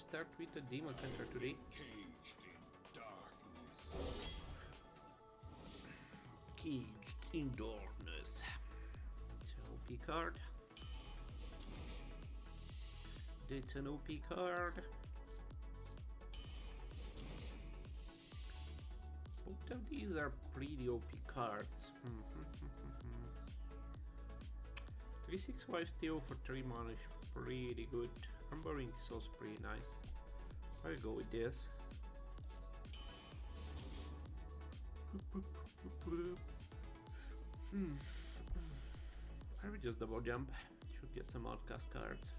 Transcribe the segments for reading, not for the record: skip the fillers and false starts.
start with a Demon Hunter today. Caged in darkness. Caged in Darkness. It's an OP card. It's an OP card. Both of these are pretty OP cards. 3/6 lifesteal for 3 mana is pretty good. Numbering is also pretty nice. I'll go with this. I will just double jump. Should get some outcast cards.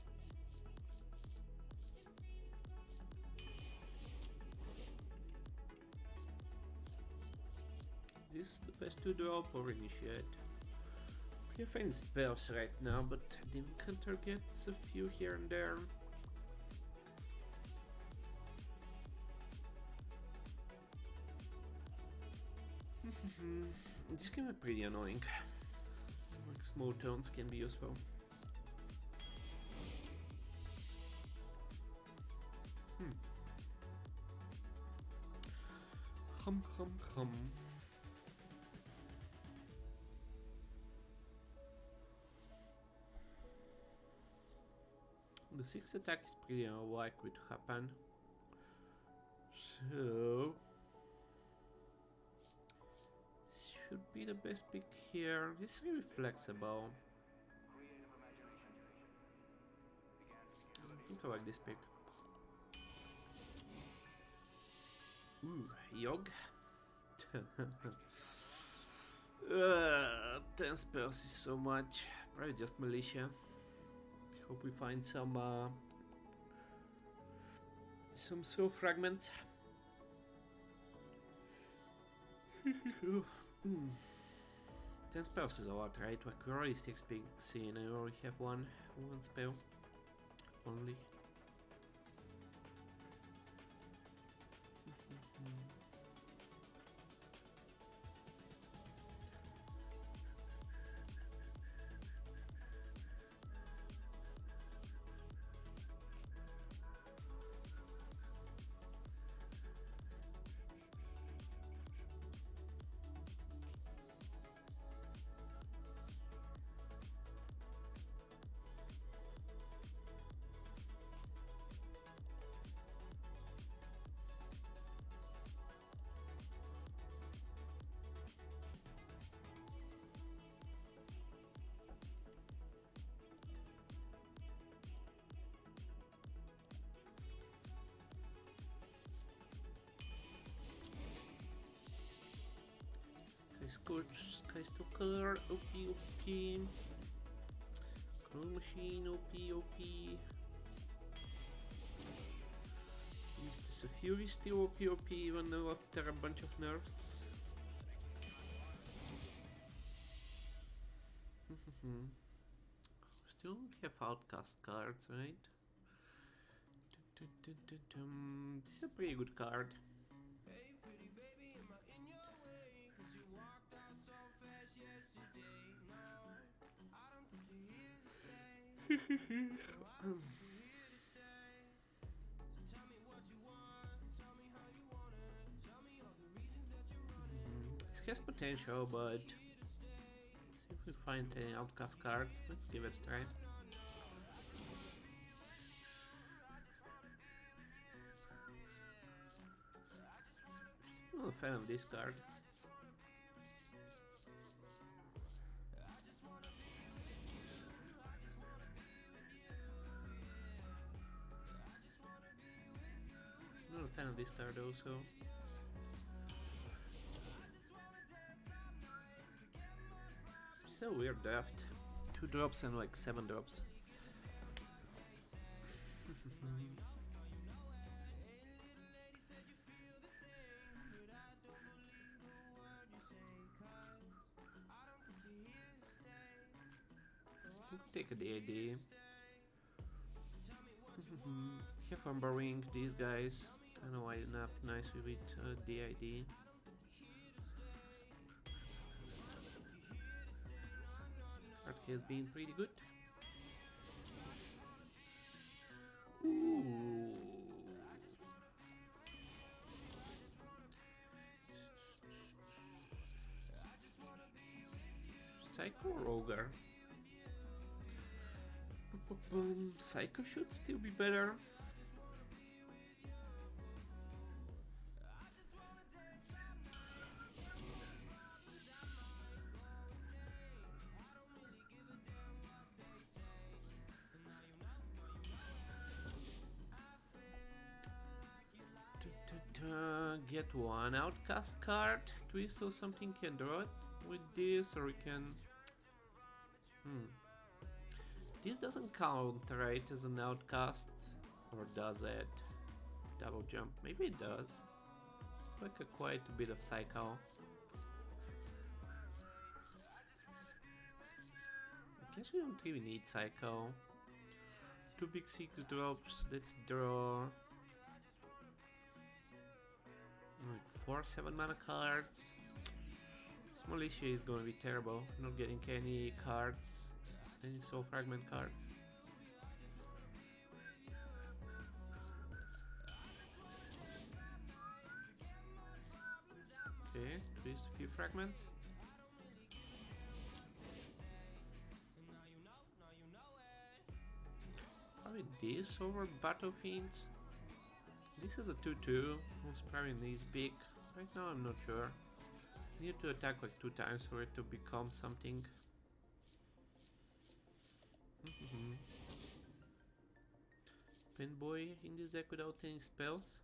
Is this the best to drop or initiate? We have any spells right now, but Demon Hunter gets a few here and there. This can be pretty annoying. Like small tones can be useful. Hum. The 6th attack is pretty unlikely to happen. So should be the best pick here. It's really flexible. I think I like this pick. Ooh, Yogg. 10 spells is so much. Probably just Militia. Hope we find some soul fragments. 10 spells is a lot, right? Like we're already 6 picks in and we already have one spell only. Sky Stalker, OP. Claw Machine, OP. Mistress of Fury, still OP, even though after a bunch of nerfs. Still don't have outcast cards, right? This is a pretty good card. This has potential, but let's see if we find any outcast cards. Let's give it a try. I'm not a fan of this card. I'm not a fan of this card also. It's a weird draft. 2 drops and like 7 drops. Take a DID. Have Umbering, these guys. Kinda widen up nicely with DID. This card has been pretty good. Ooh. Psycho or Ogre? Psycho should still be better. Get one outcast card. Twist or something can draw it with this, or we can. This doesn't count, right, as an outcast, or does it? Double jump, maybe it does. It's like quite a bit of psycho. I guess we don't really need psycho. 2 big 6 drops. Let's draw. Like 4 7 mana cards. Small issue is gonna be terrible. Not getting any cards, any soul fragment cards. Okay, twist a few fragments. Probably this over Battlefiends. This is a 2-2. Who's probably these big? Right now I'm not sure. Need to attack like 2 times for it to become something. Pinboy in this deck without any spells.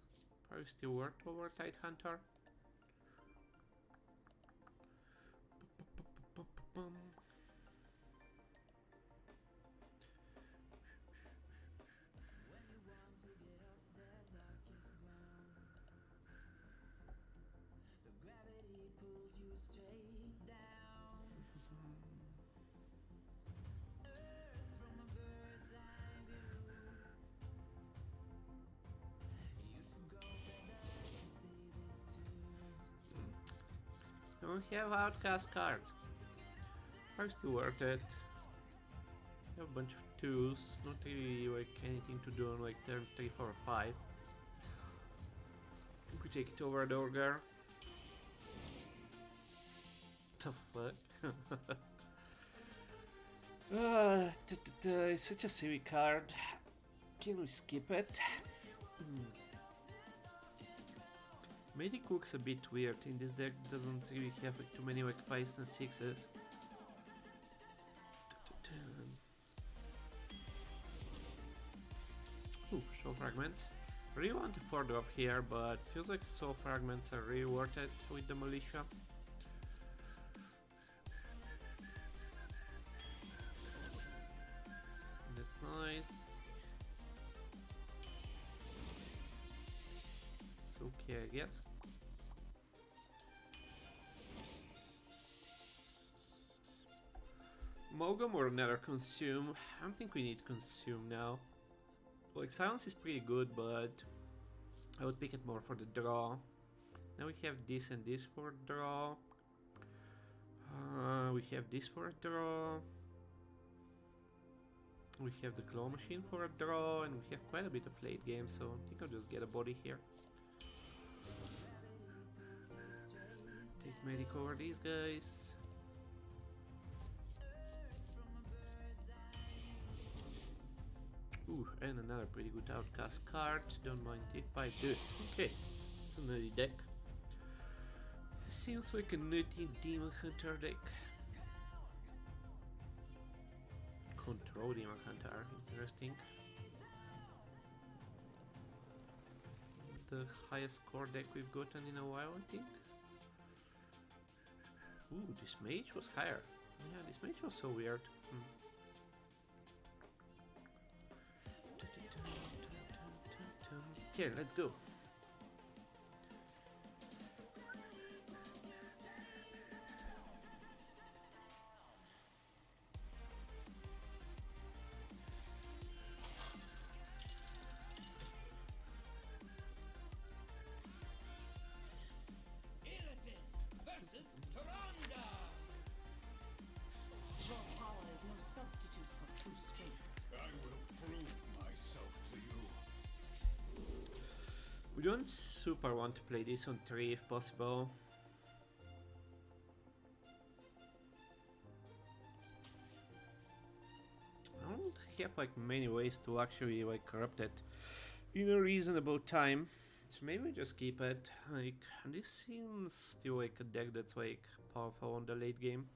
Probably still worth over Tide Hunter. Don't have outcast cards. Are still worth it. Have a bunch of 2s, not really like anything to do on like turn 3, 4, 5. I think we take it over the Ogre. The fuck? It's such a silly card. Can we skip it? Medic looks a bit weird in this deck, doesn't really have like, too many like 5s and 6s. Ooh, Soul Fragment. Really want a 4-drop here, but feels like Soul Fragments are really worth it with the Militia. That's nice. It's okay, I guess. Mogam or another Consume? I don't think we need Consume now. Like, Silence is pretty good, but I would pick it more for the draw. Now we have this and this for draw. We have this for a draw. We have the Claw Machine for a draw, and we have quite a bit of late game, so I think I'll just get a body here. Take Medic over these guys. Ooh, and another pretty good outcast card. Don't mind if I do it. Okay, it's a nutty deck. Seems like a nutty Demon Hunter deck. Control Demon Hunter, interesting. The highest score deck we've gotten in a while, I think. Ooh, this mage was higher. Yeah, this mage was so weird. Okay, let's go. We don't super want to play this on 3 if possible. have like many ways to actually like corrupt it in a reasonable time. So maybe we just keep it. Like, this seems still like a deck that's like powerful on the late game.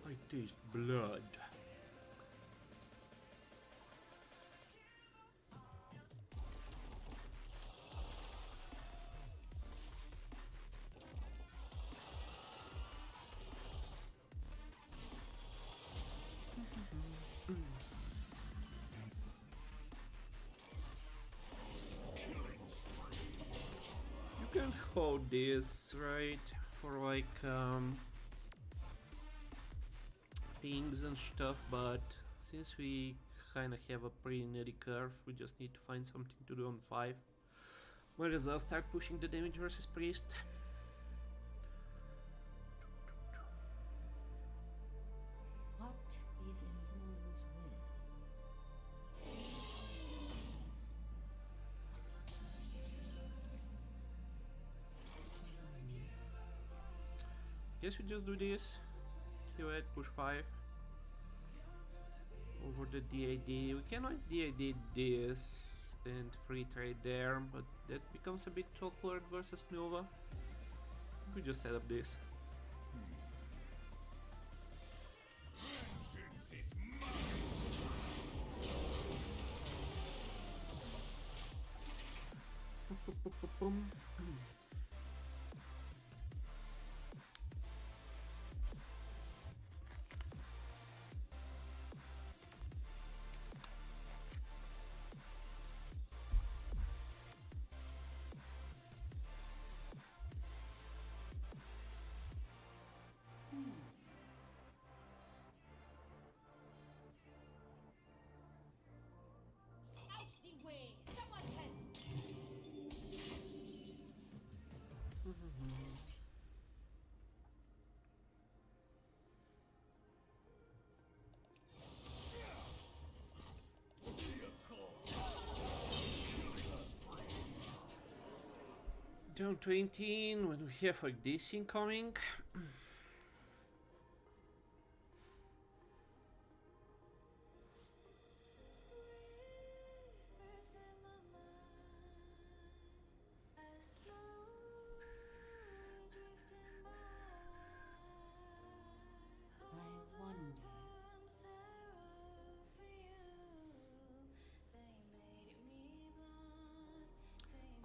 I taste blood. You can hold this, right? For like pings and stuff, but since we kinda have a pretty nutty curve, we just need to find something to do on 5. Might as well start pushing the damage versus priest. What is in Moon's will? Guess we just do this. Heal it, push 5. Over the DAD. We cannot DAD this and free trade there, but that becomes a bit awkward versus Nova. We just set up this. Vengeance is mine. Out the way! Someone head! Down to 18 when we have like this incoming. I wonder.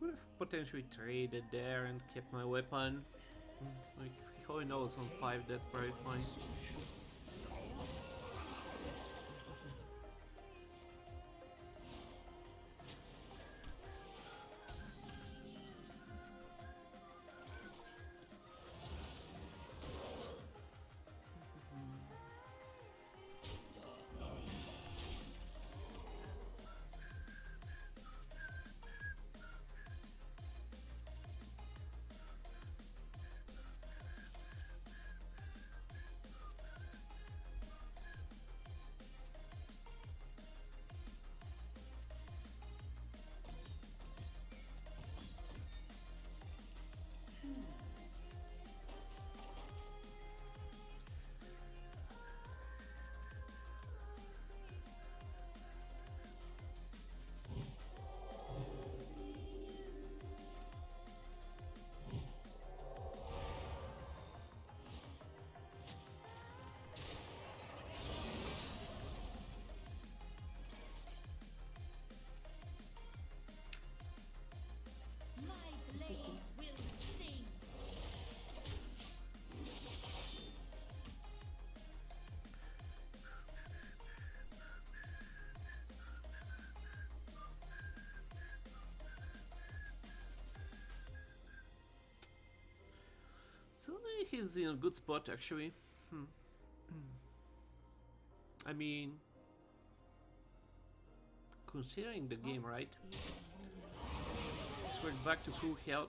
Could have potentially traded there and kept my weapon. Like, if he only knows on 5, that's very fine. My blade will sing. So he's in a good spot actually. I mean, considering the game, right? So we're back to full health.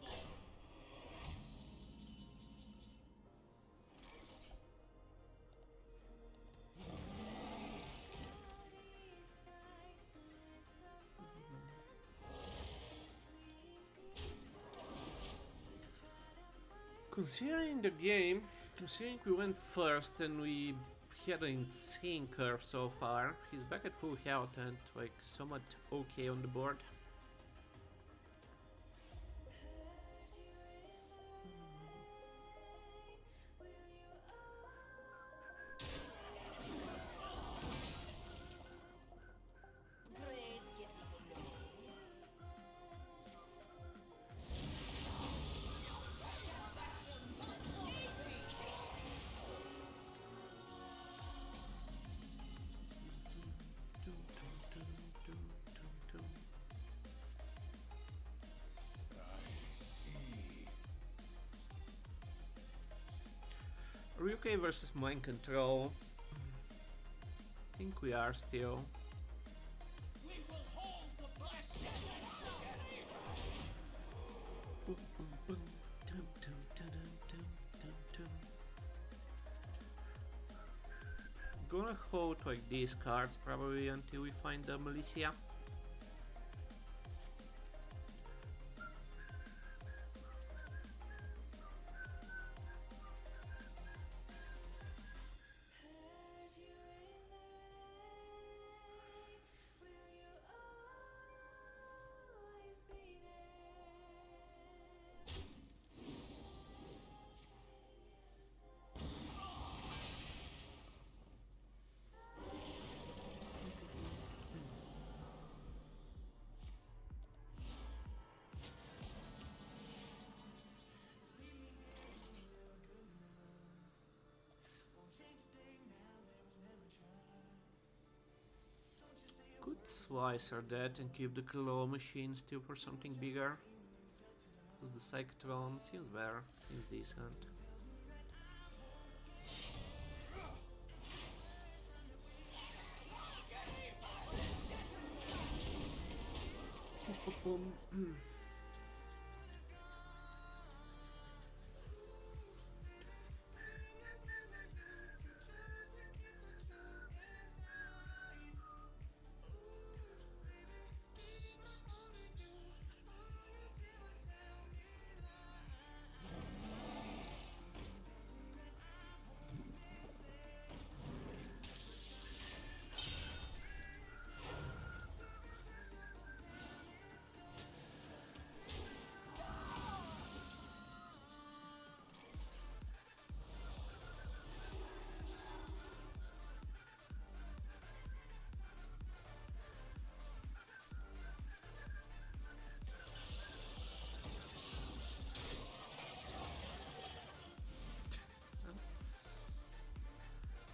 Considering the game, considering we went first and we had an insane curve so far, he's back at full health and like somewhat okay on the board. Great getting slow. Ryuke versus Mind Control. I think we are still. We will hold the blessing. Boom, boom, boom. Dum, dum, dum, dum, dum, dum. Gonna hold like these cards probably until we find the Militia. Could slice our dead and keep the claw machine still for something bigger. Because the Psychotron seems better, seems decent.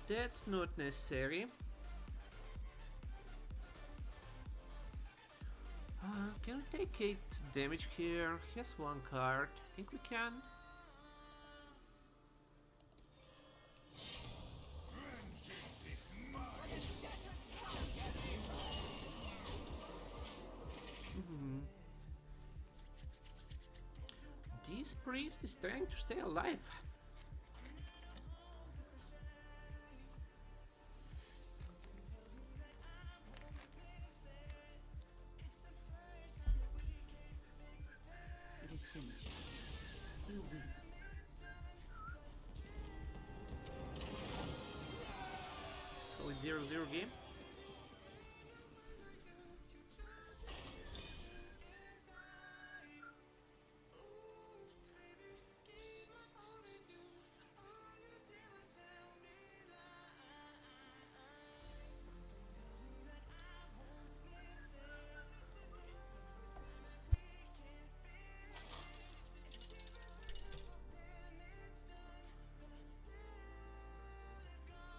That's not necessary. Can we take 8 damage here? He has one card. I think we can. Vengeance is mine. This priest is trying to stay alive. It is finished. You win. So it's 0-0 game.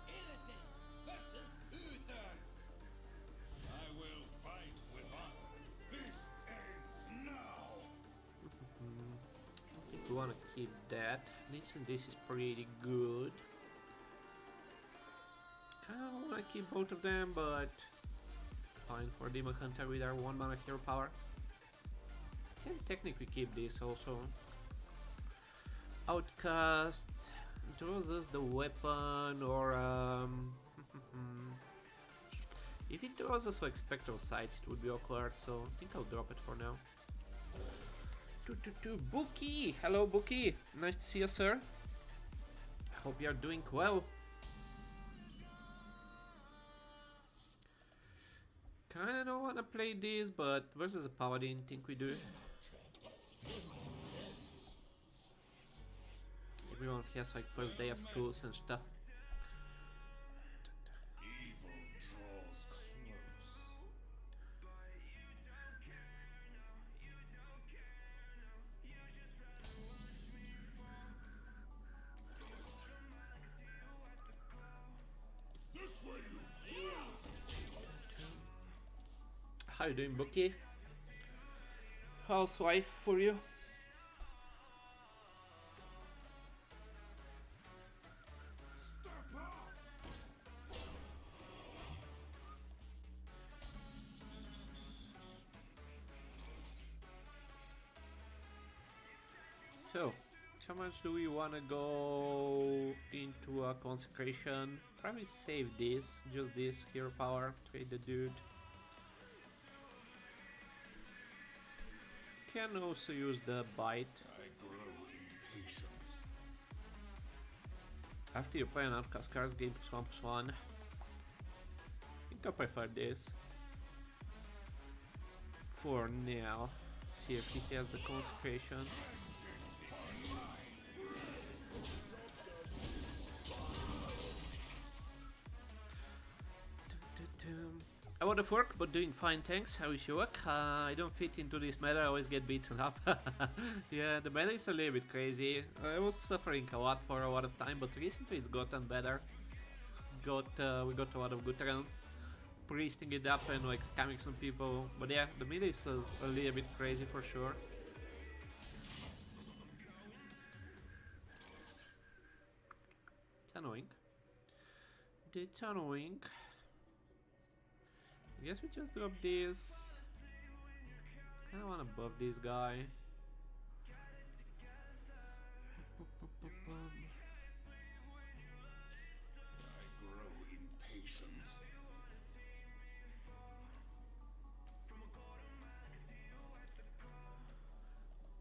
Illidan versus Uther. I will fight with honor. This ends now. I think we wanna keep that. This and this is pretty good. might keep both of them, but it's fine for Demon Hunter with our 1 mana hero power. Can technically keep this also. Outcast draws us the weapon, or if it draws us like Spectral Sight, it would be awkward, so I think I'll drop it for now. Bookie! Hello, Bookie! Nice to see you, sir. I hope you are doing well. Kinda don't wanna play this, but versus a paladin, think we do. Everyone has like first day of schools and stuff. Evil draws close. This way, you How you doing, Bookie? Housewife for you. So, how much do we want to go into a consecration? Probably save this, just this hero power, trade the dude. Can also use the bite. I grow impatient. After you play an outcast cards, game +1/+1. I think I prefer this. For now. See if he has the consecration. I would have worked, but doing fine, thanks. I wish you luck. I don't fit into this meta, I always get beaten up. Yeah, the meta is a little bit crazy. I was suffering a lot for a lot of time, but recently it's gotten better. We got a lot of good runs. Priesting it up and like scamming some people. But yeah, the meta is a little bit crazy for sure. It's annoying. It's annoying. I guess we just drop this. Kinda wanna buff this guy. I grow impatient.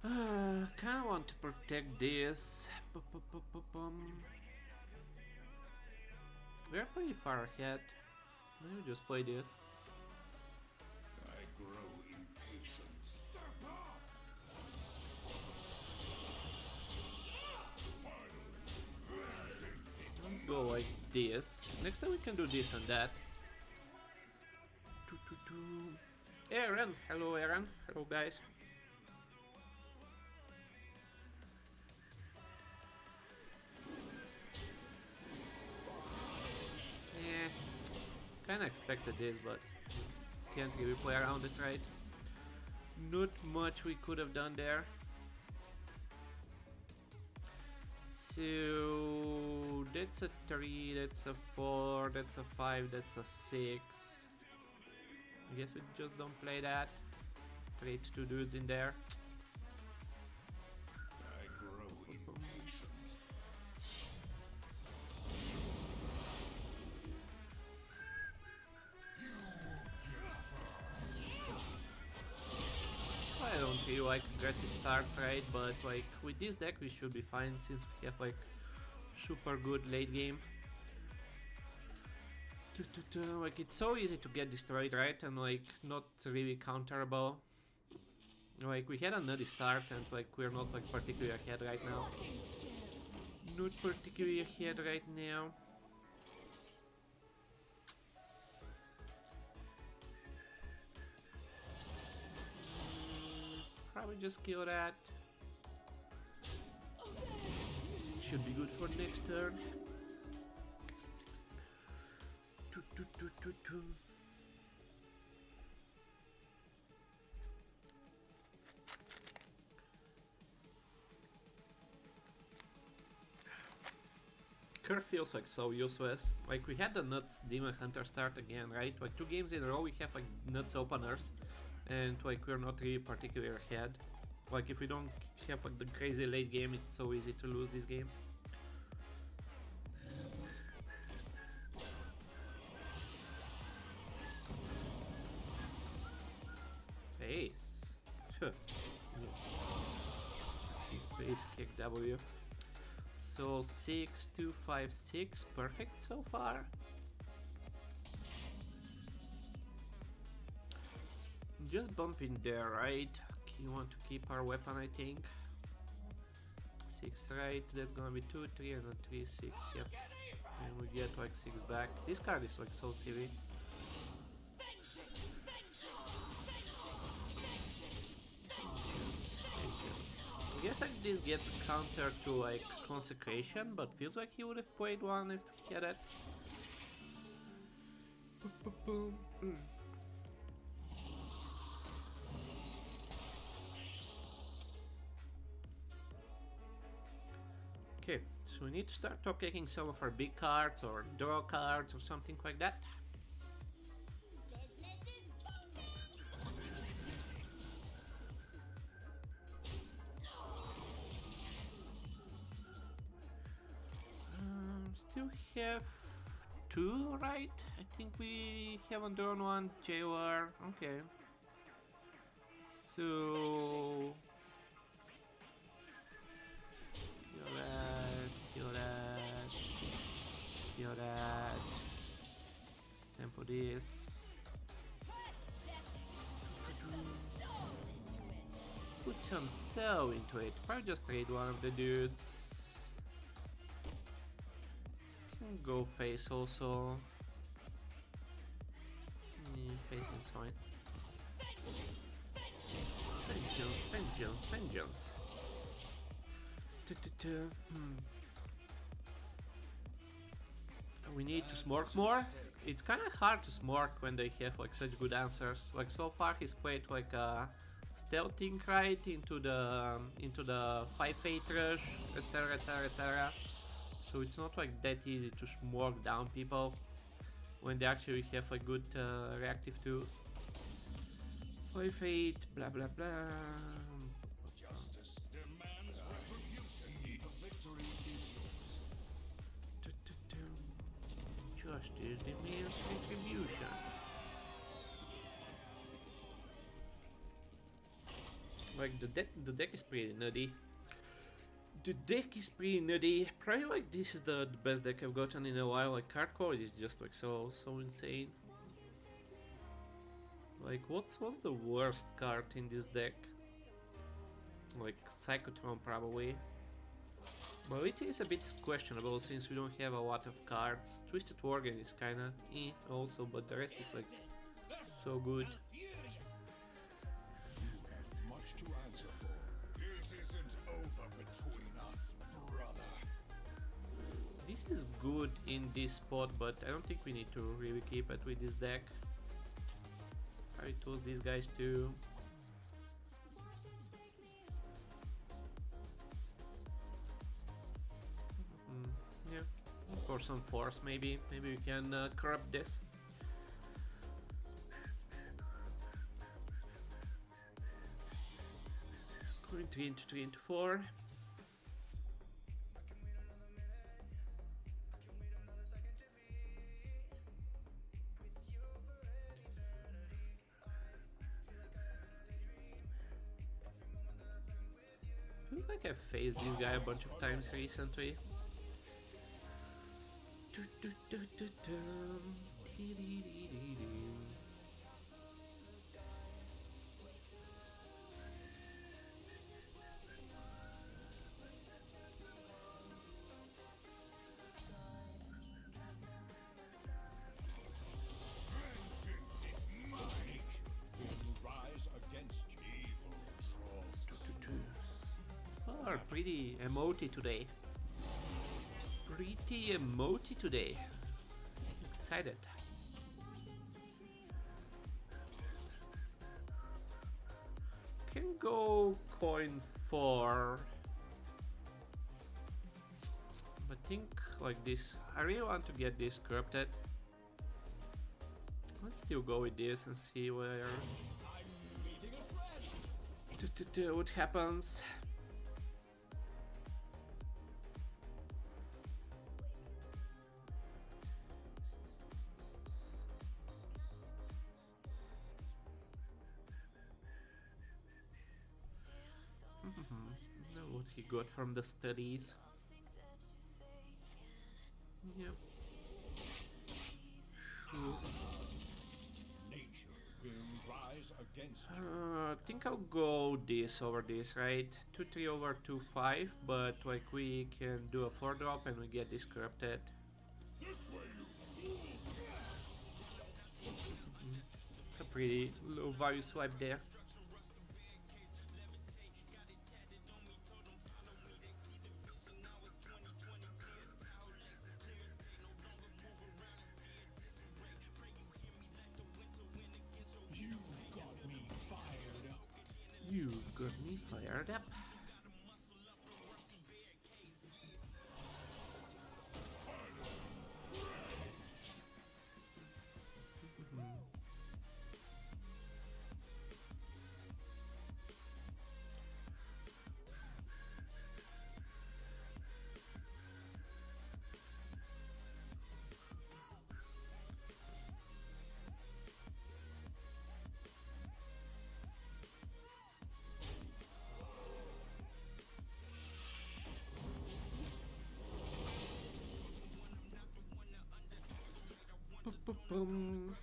Kinda want to protect this. We are pretty far ahead. Maybe just play this. I grow impatient. Let's go like this. Next time we can do this and that. Aaron! Hello, Aaron. Hello, guys. Kinda expected this, but can't really play around it, right? Not much we could have done there. So that's a 3, that's a 4, that's a 5, that's a 6. I guess we just don't play that. Trade 2 dudes in there. I grow impatient. I don't feel like aggressive starts, right? But like with this deck we should be fine since we have like super good late game. Like it's so easy to get destroyed, right? And like not really counterable. Like we had a nutty start and like we're not like particularly ahead right now. Not particularly ahead right now. Probably just kill that. Should be good for next turn. Curve feels like so useless. Like we had the Nuts Demon Hunter start again, right? Like 2 games in a row we have like Nuts openers, and like we're not really particularly ahead. Like if we don't have like the crazy late game, it's so easy to lose these games. Face. Face kick W. So 6, 2, 5, 6. Perfect so far. Just bump in there, right? You want to keep our weapon, I think. 6 right, that's gonna be 2, 3, and then 3, 6, yep. And we get like 6 back. This card is like so silly. I guess like this gets counter to like Consecration, but feels like he would have played one if he had it. Okay, so we need to start top taking some of our big cards or draw cards or something like that. Still have 2, right? I think we haven't drawn one. JR, okay. So kill that. Stamp this. Put some cell into it. Probably just trade one of the dudes. Can go face also. Face is fine. Vengeance. We need to smork more. It's kind of hard to smork when they have like such good answers. Like so far he's played like a stealthing right into the 5-8 rush, etc, etc. So it's not like that easy to smork down people when they actually have like good reactive tools. 5-8, blah blah blah. Justice demands retribution. The victory is yours. Justice demands retribution. Like the deck is pretty nutty. Probably like this is the best deck I've gotten in a while. Like card quality is just like so insane. Like what's the worst card in this deck? Like Psychotron probably. But it is a bit questionable since we don't have a lot of cards. Twisted Worgen is kinda also, but the rest is like so good. You have much to answer for. This isn't over between us, brother. This is good in this spot, but I don't think we need to really keep it with this deck. I toss these guys too. Yeah, for some force maybe we can corrupt this. Going 3 into 3 into 4. Feels like I've faced this guy a bunch of times recently. Oh, pretty emoty today. Excited. Can go coin 4. I think like this. I really want to get this corrupted. Let's still go with this and see where what happens. Know what he got from the studies. Yep. Sure. Nature will rise against you. I think I'll go this over this, right? 2-3 over 2-5, but like we can do a 4-drop and we get this corrupted. It's a pretty low value swipe there. You've got me fired up. You've got me fired up. Boom.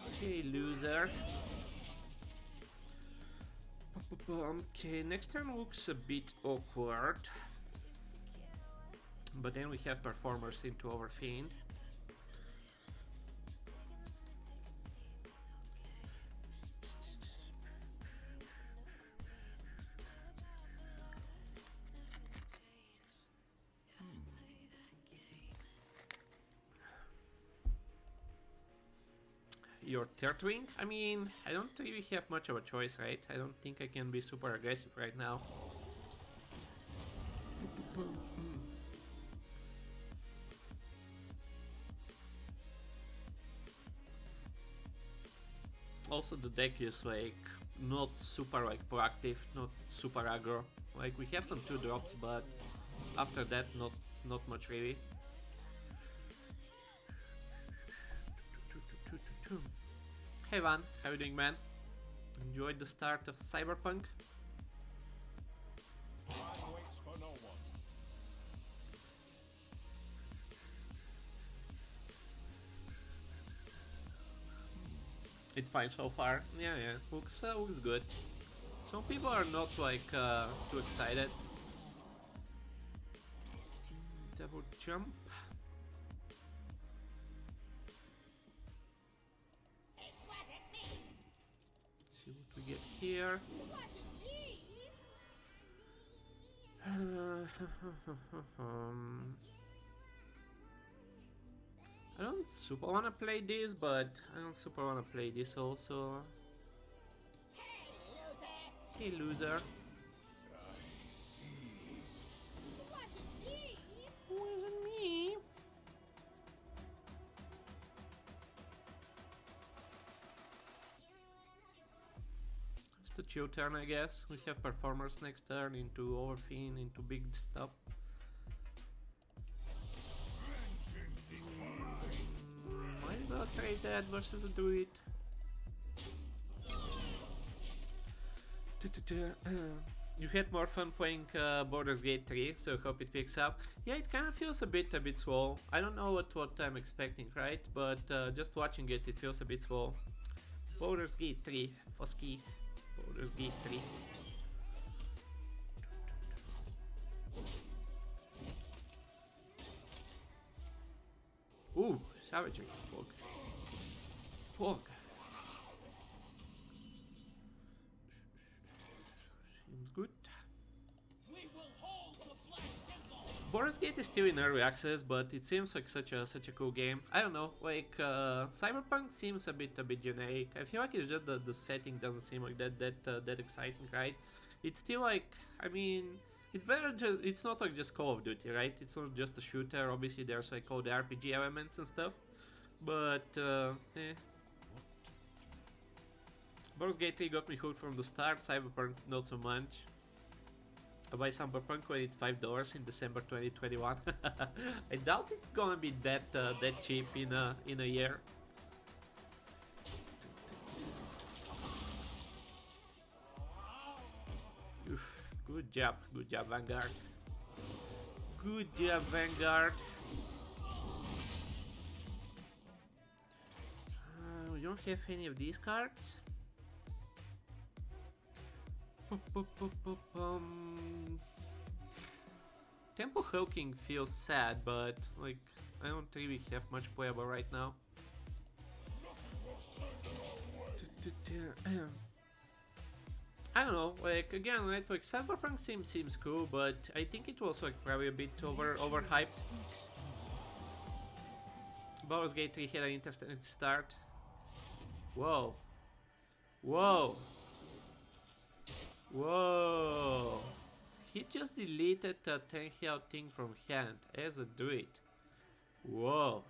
Okay, loser. Okay, next turn looks a bit awkward. But then we have performers into Overfiend. Your third wing? I mean, I don't really have much of a choice, right? I don't think I can be super aggressive right now. Also, the deck is like not super like proactive, not super aggro. Like we have some 2-drops, but after that, not much really. Hey Van, how you doing, man? Enjoyed the start of Cyberpunk? Time waits for no one. It's fine so far. Yeah, looks good. Some people are not like too excited. Double jump. It wasn't me. See what we get here. It wasn't me. I don't super wanna play this, but I don't super wanna play this also. Hey, loser. Hey, loser. It wasn't me. Wasn't me. It's a chill turn, I guess. We have performers next turn into Overfiend, into big stuff. Might as well trade that versus a druid. You had more fun playing Baldur's Gate 3, so hope it picks up. Yeah, it kind of feels a bit slow. I don't know what I'm expecting, right? But just watching it, it feels a bit slow. Baldur's Gate 3, Foski. Baldur's Gate 3. Ooh, savagery. Pog. Seems good. Baldur's Gate is still in early access, but it seems like such a cool game. I don't know, like Cyberpunk seems a bit generic. I feel like it's just the setting doesn't seem like that exciting, right? It's still like, I mean, it's better. It's not like just Call of Duty, right? It's not just a shooter. Obviously, there's like all the RPG elements and stuff, but Baldur's Gate 3 got me hooked from the start. Cyberpunk not so much. I buy Cyberpunk when it's $5 in December 2021. I doubt it's gonna be that cheap in a year. Oof, good job, Vanguard. Good job, Vanguard. We don't have any of these cards. Temple Hulking feels sad, but like I don't really have much playable right now. I don't know, like again, like Cyberpunk seems cool, but I think it was like probably a bit overhyped. Baldur's Gate 3 had an interesting start. Whoa. Whoa. Whoa. He just deleted a 10 health thing from hand as a druid. Whoa.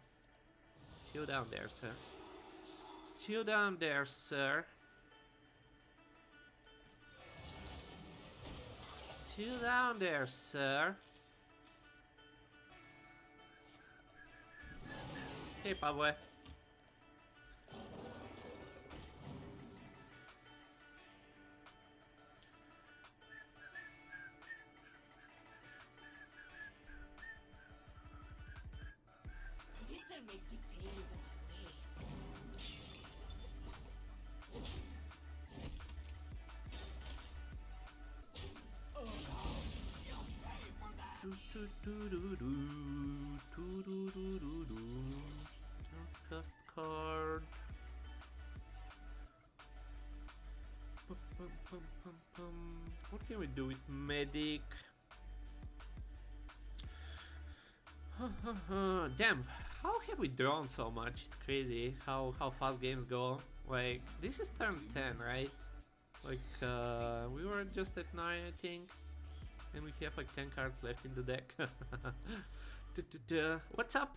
Chill down there, sir. Chill down there, sir. Chill down there, sir. Hey, Pablo. This'll make the pain go away. Cast card. What can we do with medic? Damn, how have we drawn so much? It's crazy how fast games go. Like, this is turn 10, right? Like, we were just at 9, I think. And we have like 10 cards left in the deck. What's up?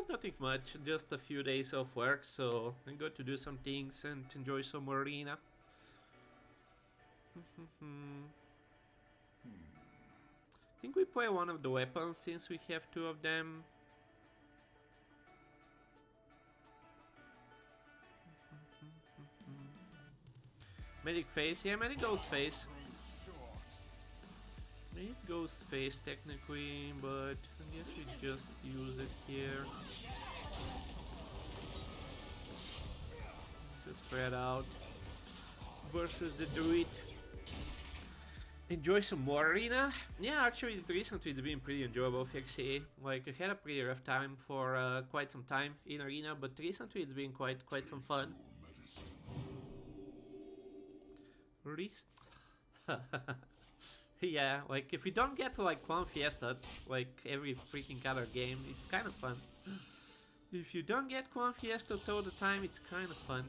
Nothing much, just a few days of work, so I'm going to do some things and enjoy some arena. I think we play one of the weapons since we have two of them. Medic face, yeah, medic goes face. It goes face technically, but I guess we just use it here. Just spread out versus the druid. Enjoy some more arena. Yeah, actually recently it's been pretty enjoyable, Fixie. Like I had a pretty rough time for quite some time in arena, but recently it's been quite some fun. Yeah, like if we don't get to like one fiesta like every freaking other game, it's kind of fun. If you don't get one fiesta all the time, it's kind of fun.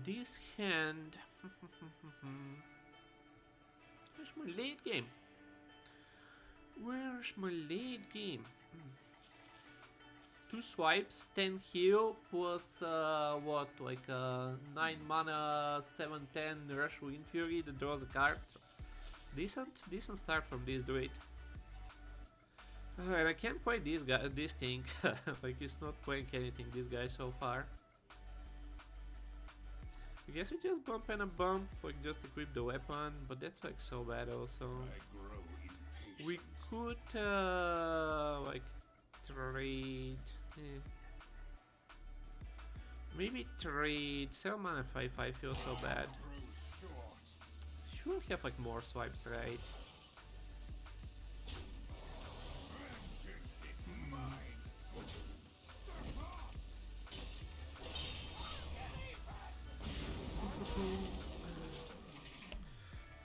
This hand. Where's my late game? Where's my late game? 2 swipes, 10 heal, plus what, like 9 mana, 7/10 rush wind fury that draws a card. Decent start from this druid. And I can't play this thing. Like it's not playing anything, this guy so far. I guess we just bump and a bump, like just equip the weapon, but that's like so bad also. We could like trade. Maybe trade 7 mana 5/5 feels so bad. Should have like more swipes, right?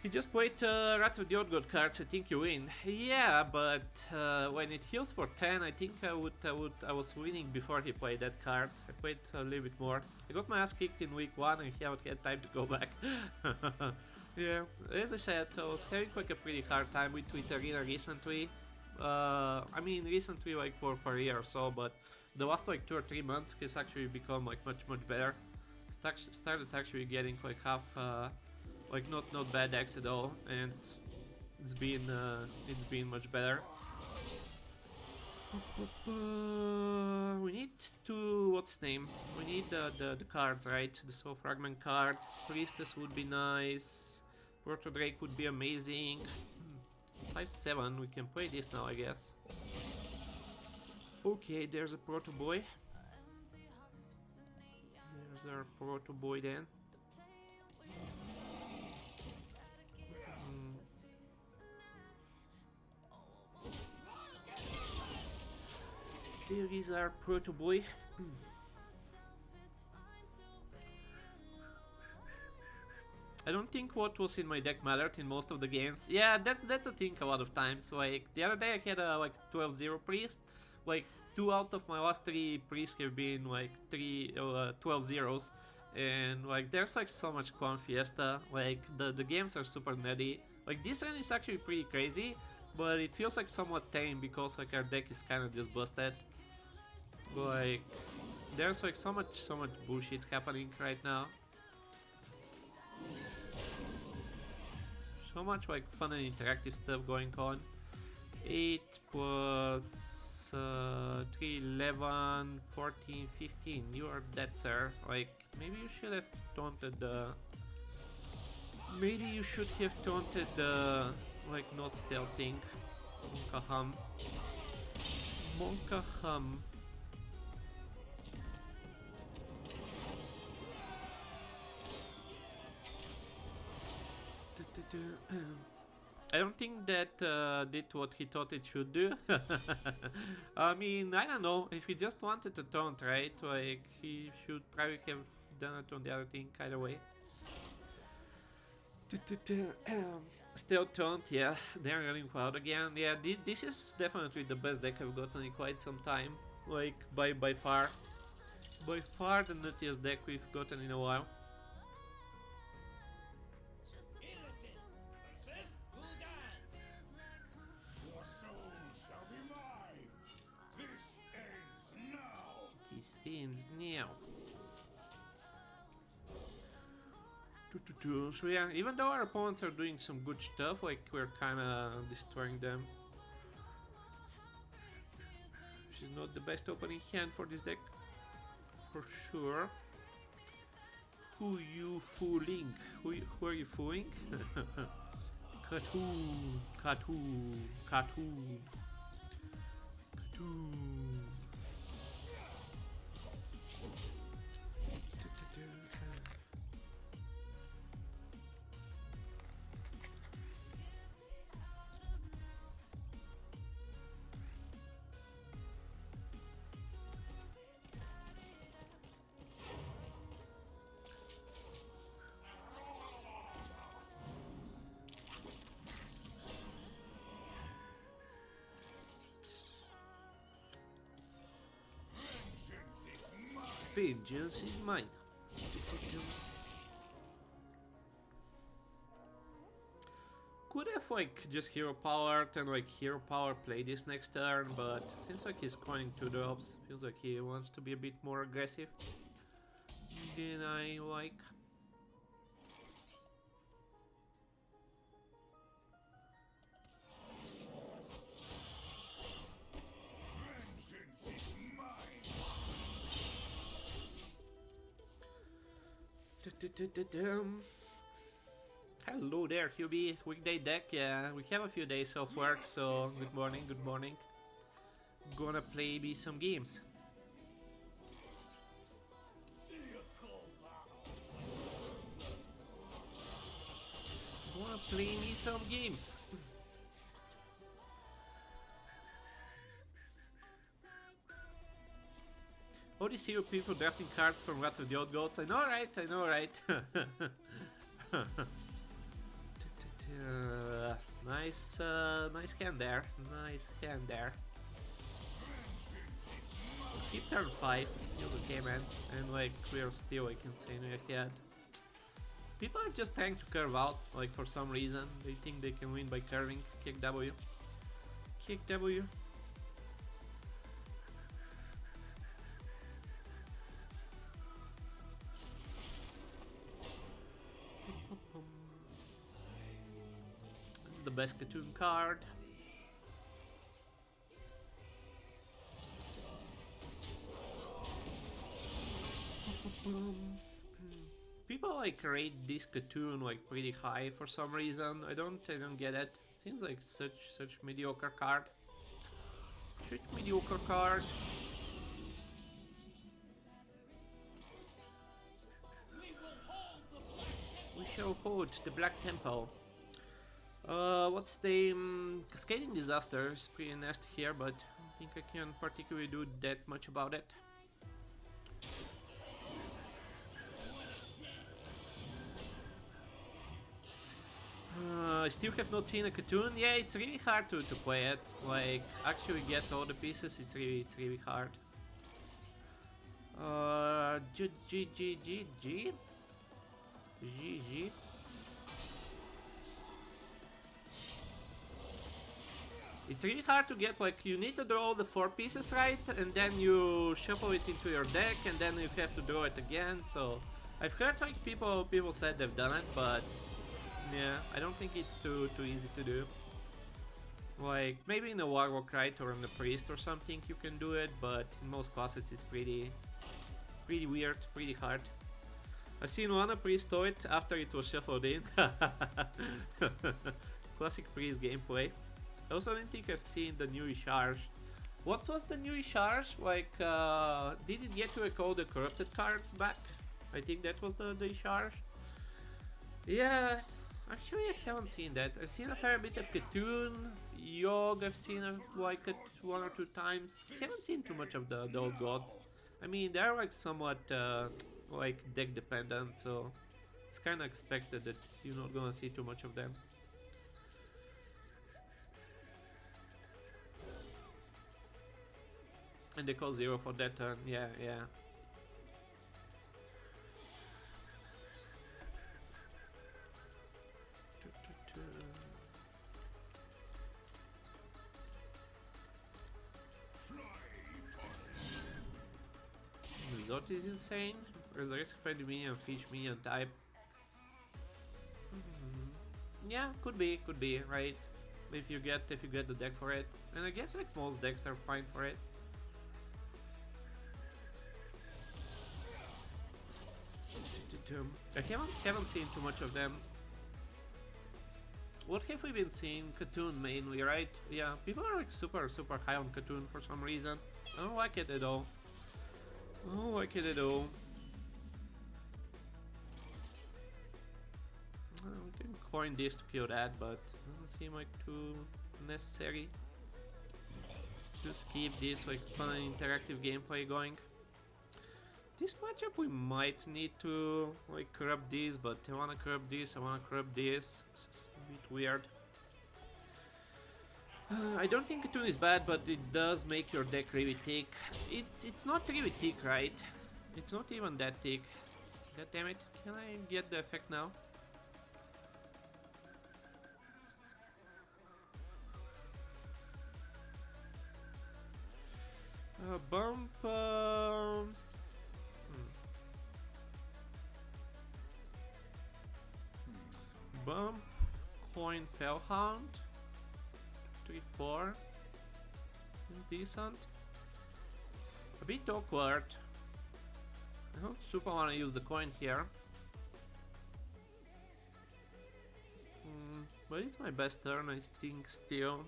He just played Wrath of the Old God cards. I think you win. Yeah, but when it heals for 10, I think I was winning before he played that card. I played a little bit more. I got my ass kicked in week 1 and he haven't had time to go back. Yeah, as I said, I was having like a pretty hard time with Arena recently. I mean, recently like for a year or so, but the last like 2 or 3 months, he's actually become like much better. Started actually getting like half. Like not bad decks at all, and it's been much better. We need to what's name? We need the cards, right? The Soul Fragment cards. Priestess would be nice. Proto Drake would be amazing. 5/7. We can play this now, I guess. Okay, there's a Proto Boy. There's our Proto Boy then. There is our Proto Boy. I don't think what was in my deck mattered in most of the games. Yeah, that's a thing a lot of times. Like the other day I had a like 12-0 priest. Like 2 out of my last 3 priests have been like 12 zeros. And like there's like so much Clown Fiesta. Like the games are super nutty. Like this one is actually pretty crazy, but it feels like somewhat tame because like our deck is kind of just busted. Like there's like so much bullshit happening right now. So much like fun and interactive stuff going on. 8 plus 3, 11, 14, 15. You are dead, sir. Like maybe you should have taunted the. Maybe you should have taunted the like not stealthing. Monkaham. Monkaham. I don't think that did what he thought it should do. I mean, I don't know. If he just wanted to taunt, right? Like, he should probably have done it on the other thing, either way. Still taunt, yeah. They're running wild again. Yeah, this is definitely the best deck I've gotten in quite some time. Like, by far. By far the nuttiest deck we've gotten in a while. This ends now. So yeah, even though our opponents are doing some good stuff, like we're kinda destroying them. She's not the best opening hand for this deck, for sure. Who you fooling? Who are you fooling? Cartoon, cartoon, cartoon, cartoon. Vengeance is mine. Could have like just hero powered and like hero power play this next turn, but since like he's coining 2 drops, feels like he wants to be a bit more aggressive than I like. Hello there, QB. Weekday deck. Yeah, we have a few days off work, so good morning, good morning. Gonna play me some games. Gonna play me some games. All these hero people drafting cards from Wrath of the Old Gods. I know, right? I know, right? Nice hand there. Nice hand there. Skip turn 5. Okay, man. And like we're still like insanely ahead. People are just trying to curve out, like for some reason. They think they can win by curving. Kick W. Kick W. This is the best Katoon card. People like rate this Katoon like pretty high for some reason. I don't get it. Seems like such mediocre card. Such mediocre card. We shall hold the Black Temple. What's the Cascading Disaster is pretty nasty here, but I don't think I can particularly do that much about it. I still have not seen a Katoon. Yeah, it's really hard to play it. Like, actually get all the pieces, it's really hard. GG. It's really hard to get, like, you need to draw the 4 pieces right, and then you shuffle it into your deck, and then you have to draw it again, so... I've heard, like, people said they've done it, but... Yeah, I don't think it's too easy to do. Like, maybe in a Warlock, right, or in a Priest or something you can do it, but in most classes it's pretty weird, pretty hard. I've seen one Priest do it after it was shuffled in. Classic Priest gameplay. I also don't think I've seen the new Charge. What was the new Charge? Like, did it get to recall the corrupted cards back? I think that was the Charge. Yeah, actually I haven't seen that. I've seen a fair bit of Katoon, Yogg I've seen like it 1 or 2 times. I haven't seen too much of the old gods. I mean, they're like somewhat like deck dependent, so it's kind of expected that you're not gonna see too much of them. And they call 0 for that turn, yeah. Zot is insane. Resurrect friendly minion, fish minion type. Yeah, could be, right? If you get the deck for it. And I guess like most decks are fine for it. I haven't seen too much of them. What have we been seeing? Katoon mainly, right? Yeah, people are like super high on Katoon for some reason. I don't like it at all. I can coin this to kill that, but it doesn't seem like too necessary. Just keep this like fun interactive gameplay going. This matchup we might need to like corrupt this, but I wanna corrupt this, I wanna corrupt this. It's a bit weird. I don't think Katoon is bad, but it does make your deck really thick. It's not really thick, right? It's not even that thick. God damn it. Can I get the effect now? Bump... Bump, coin, Fellhound, 3-4, seems decent. A bit awkward. I don't super want to use the coin here. But it's my best turn, I think, still.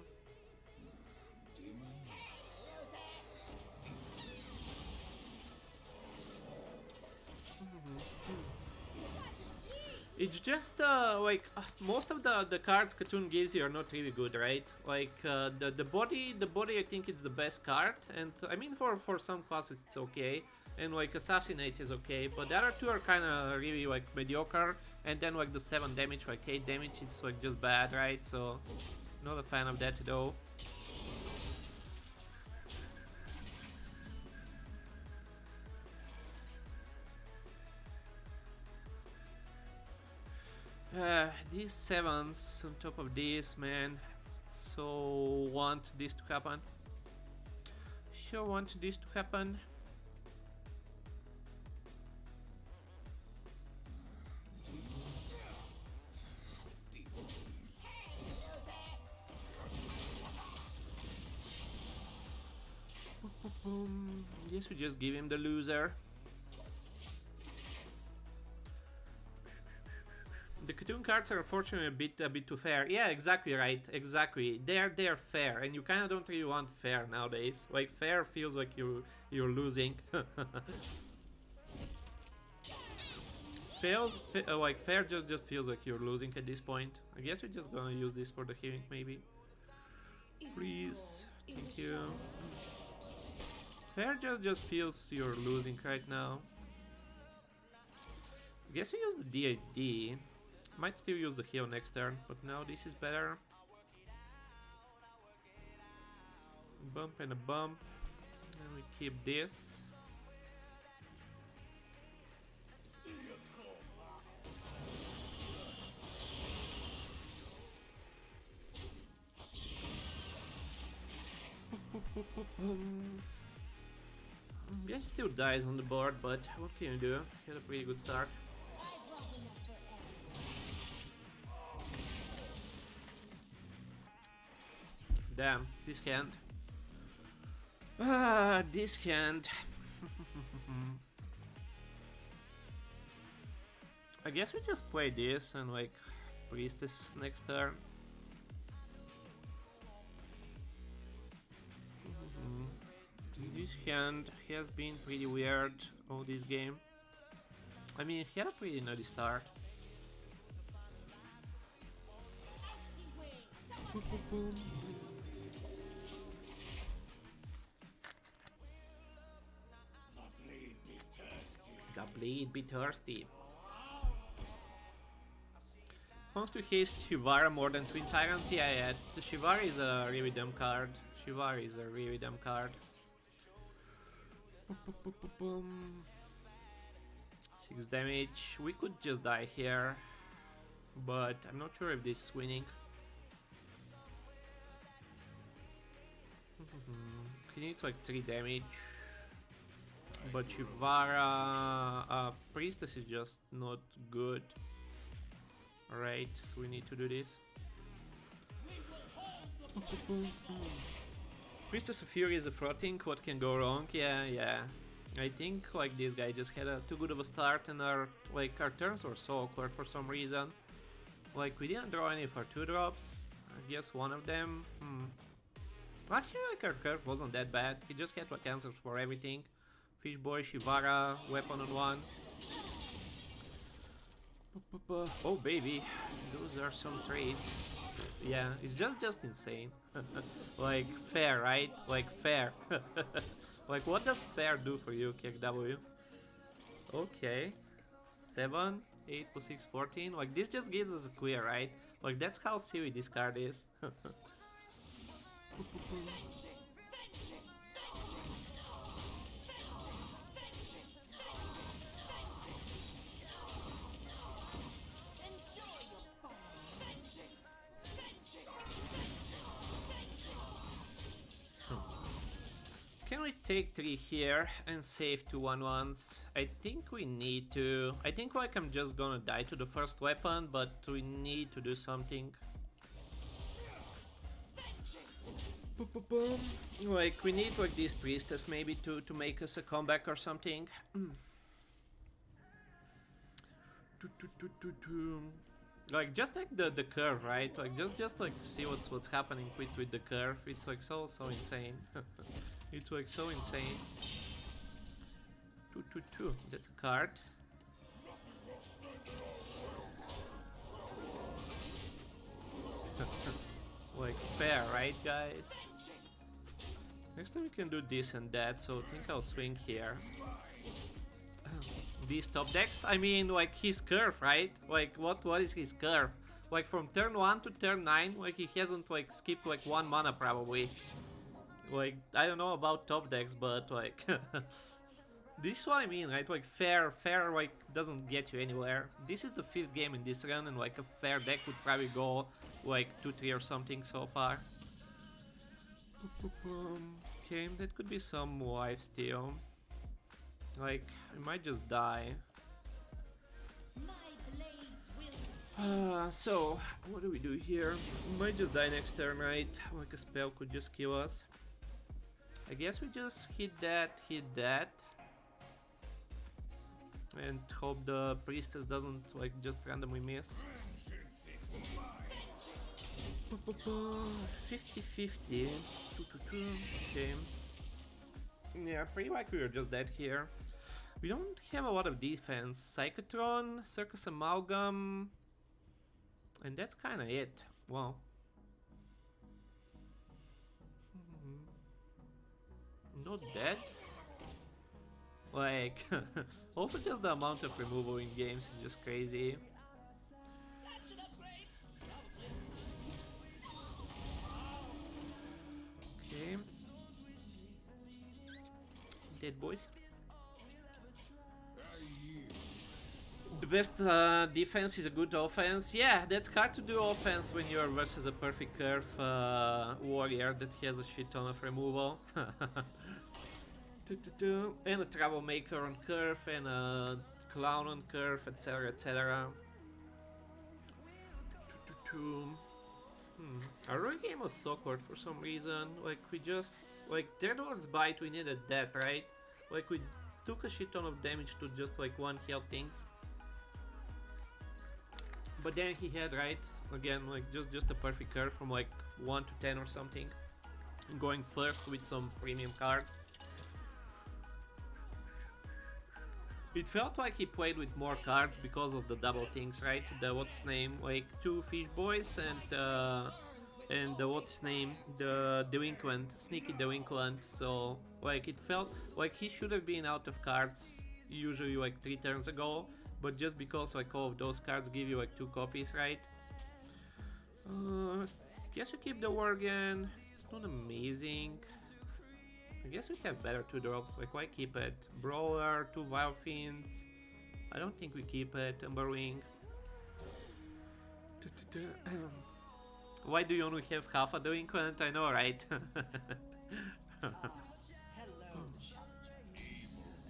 It's just like most of the cards Katoon gives you are not really good, right? Like the body I think is the best card, and I mean for some classes it's okay, and like Assassinate is okay, but the other two are kind of really like mediocre, And then like the 7 damage, like 8 damage, it's like just bad, right? So not a fan of that though. These 7s on top of this, man. So want this to happen. Sure want this to happen. Guess we just give him the loser. The cartoon cards are unfortunately a bit too fair. Yeah, exactly right. Exactly. They're fair, and you kind of don't really want fair nowadays. Like fair feels like you're losing. Like fair just feels like you're losing at this point. I guess we're just gonna use this for the healing maybe. Please, thank you. Fair just feels you're losing right now. I guess we use the DID. Might still use the heal next turn, but now this is better. Bump and a bump. And we keep this. Guess he still dies on the board, but what can you do? He had a pretty good start. Damn, this hand. This hand. I guess we just play this and like priestess next turn. This hand has been pretty weird all this game. I mean, he had a pretty nutty start. The blade be thirsty. Wants to haste Shivara more than Twin Tyrant? Yeah, Shivara is a really dumb card. Shivara is a really dumb card. 6 damage. We could just die here, but I'm not sure if this is winning. He needs like 3 damage, but Shivara Priestess is just not good. Alright, so we need to do this. Priestess of Fury is a frotting, what can go wrong? Yeah. I think like this guy just had too good of a start, and our turns were so awkward for some reason. Like we didn't draw any for 2 drops. I guess one of them. Actually, like our curve wasn't that bad. He just had like answers for everything. Fishboy, Shivara, weapon on 1. Oh baby, those are some trades. Yeah, it's just insane. Like fair, right? Like fair. Like what does fair do for you, KW? Okay. 7, 8 plus 6, 14. Like this just gives us a queer, right? Like that's how silly this card is. Can we take 3 here and save 2 1/1s? I think we need to. I think like I'm just gonna die to the first weapon, but we need to do something. Like we need like this priestess maybe to make us a comeback or something. Like just like the curve, right? Like just like see what's happening with the curve. It's like so insane. It's like so insane. 2/2. That's a card. Like fair, right, guys? Next time we can do this and that. So I think I'll swing here. these top decks. I mean, like his curve, right? Like what is his curve? Like from turn 1 to turn 9, like he hasn't like skipped like 1 mana probably. Like I don't know about top decks, but like this is what I mean, right? Like fair like doesn't get you anywhere. This is the 5th game in this run, and like a fair deck would probably go like 2-3 or something so far. Okay, that could be some life steal. Like I might just die. My blades will So what do we do here? We might just die next turn, right? Like a spell could just kill us. I guess we just hit that, and hope the priestess doesn't like just randomly miss. 50-50. 2-2-2. Okay. Yeah, pretty like we were just dead here. We don't have a lot of defense. Psychotron, Circus Amalgam, and that's kind of it. Wow. Not dead. Like, also just the amount of removal in games is just crazy. That's an upgrade. Okay. Dead boys. The best defense is a good offense. Yeah, that's hard to do offense when you're versus a perfect curve warrior that has a shit ton of removal. And a troublemaker on curve and a clown on curve, etc, etc. Our early game was so awkward for some reason. Like we just like Third Lord's Bite, we needed that, right? Like we took a shit ton of damage to just like one health things. But then he had, right, again, like just a perfect curve from like 1 to 10 or something. And going first with some premium cards. It felt like he played with more cards because of the double things, right? The what's name, like 2 fish boys and the what's name, the delinquent, sneaky delinquent. So like it felt like he should have been out of cards usually like 3 turns ago, but just because like all of those cards give you like 2 copies, right? Guess we keep the Worgen. It's not amazing. I guess we have better 2 drops, like why keep it? Brawler, 2 Vile Fiends. I don't think we keep it. Emberwing. Why do you only have half a delinquent? I know, right?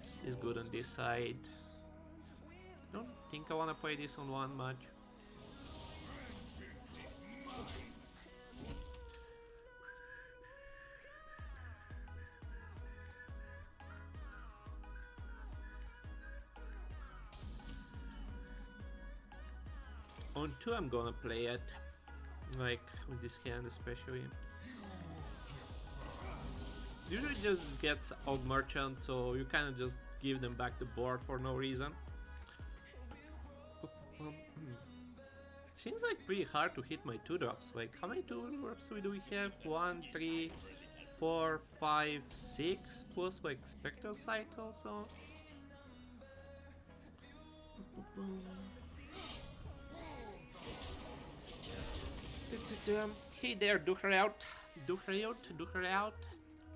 This is good on this side. Don't think I wanna play this on 1 much. On 2 I'm gonna play it, like with this hand especially. Usually just gets old merchant, so you kinda just give them back the board for no reason. Seems like pretty hard to hit my 2 drops. Like how many 2 drops do we have? 1, 3, 4, 5, 6 plus like Spectral Sight also. Hey there, Duchreout.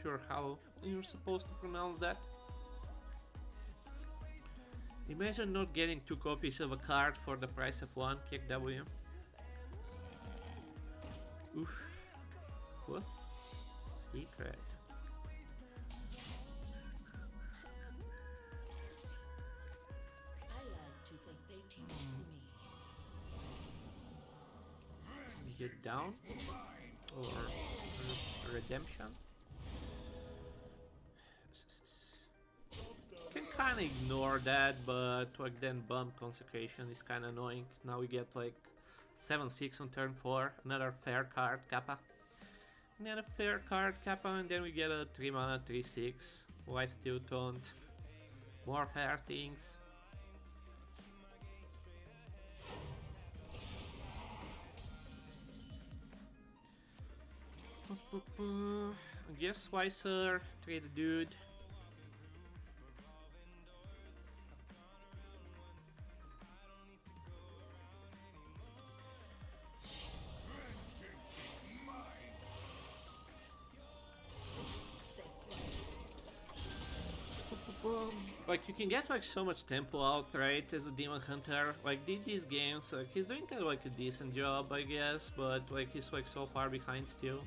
Sure how you're supposed to pronounce that. Imagine not getting 2 copies of a card for the price of 1. Kick W. Oof. Plus secret. I like to think they teach me. Get down or redemption. Can kind of ignore that, but like then bump consecration is kind of annoying. Now we get like 7-6 on turn 4, another fair card Kappa, another fair card Kappa, and then we get a 3 mana 3/6 lifesteal taunt, more fair things. I guess Slicer, trade the dude. Like you can get like so much tempo out, right, as a demon hunter. Like these games, like he's doing kind of like a decent job, I guess, but like he's like so far behind still.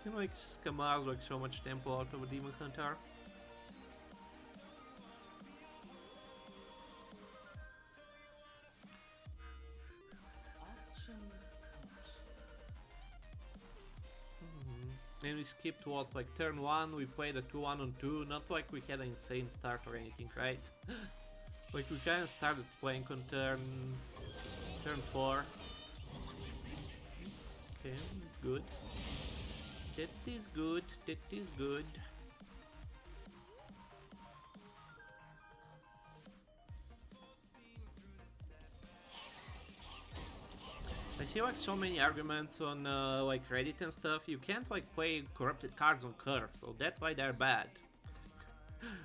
Can like scam out like so much tempo out of a demon hunter. And we skipped what, like turn 1, we played a 2-1 on 2, not like we had an insane start or anything, right? Like we kinda started playing on turn 4. Okay, that's good. That is good, that is good. I see like so many arguments on like Reddit and stuff. You can't like play corrupted cards on curve, so that's why they're bad.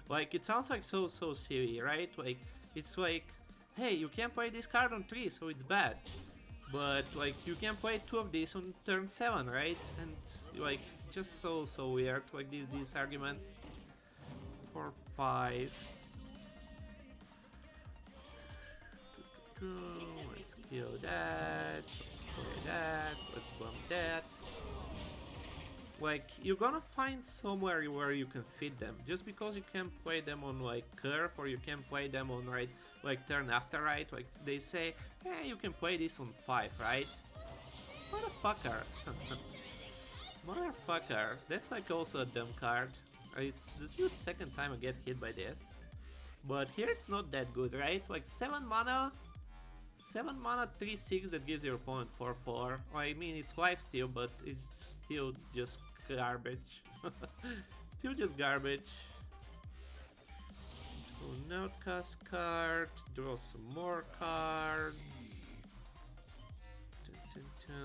Like it sounds like so silly, right? Like it's like, hey, you can't play this card on 3, so it's bad. But like you can play 2 of these on turn 7, right? And like just so weird. Like these arguments. 4, 5. Let's kill that. Let's play that. Let's bomb that. Like you're gonna find somewhere where you can fit them. Just because you can play them on like curve or you can play them on right, like turn after right. Like they say, hey, you can play this on 5, right? Motherfucker. Motherfucker. That's like also a dumb card. This is the second time I get hit by this. But here it's not that good, right? Like 7 mana 3/6 that gives your opponent 4/4. I mean it's lifesteal, but it's still just garbage. Still just garbage. So outcast card, draw some more cards.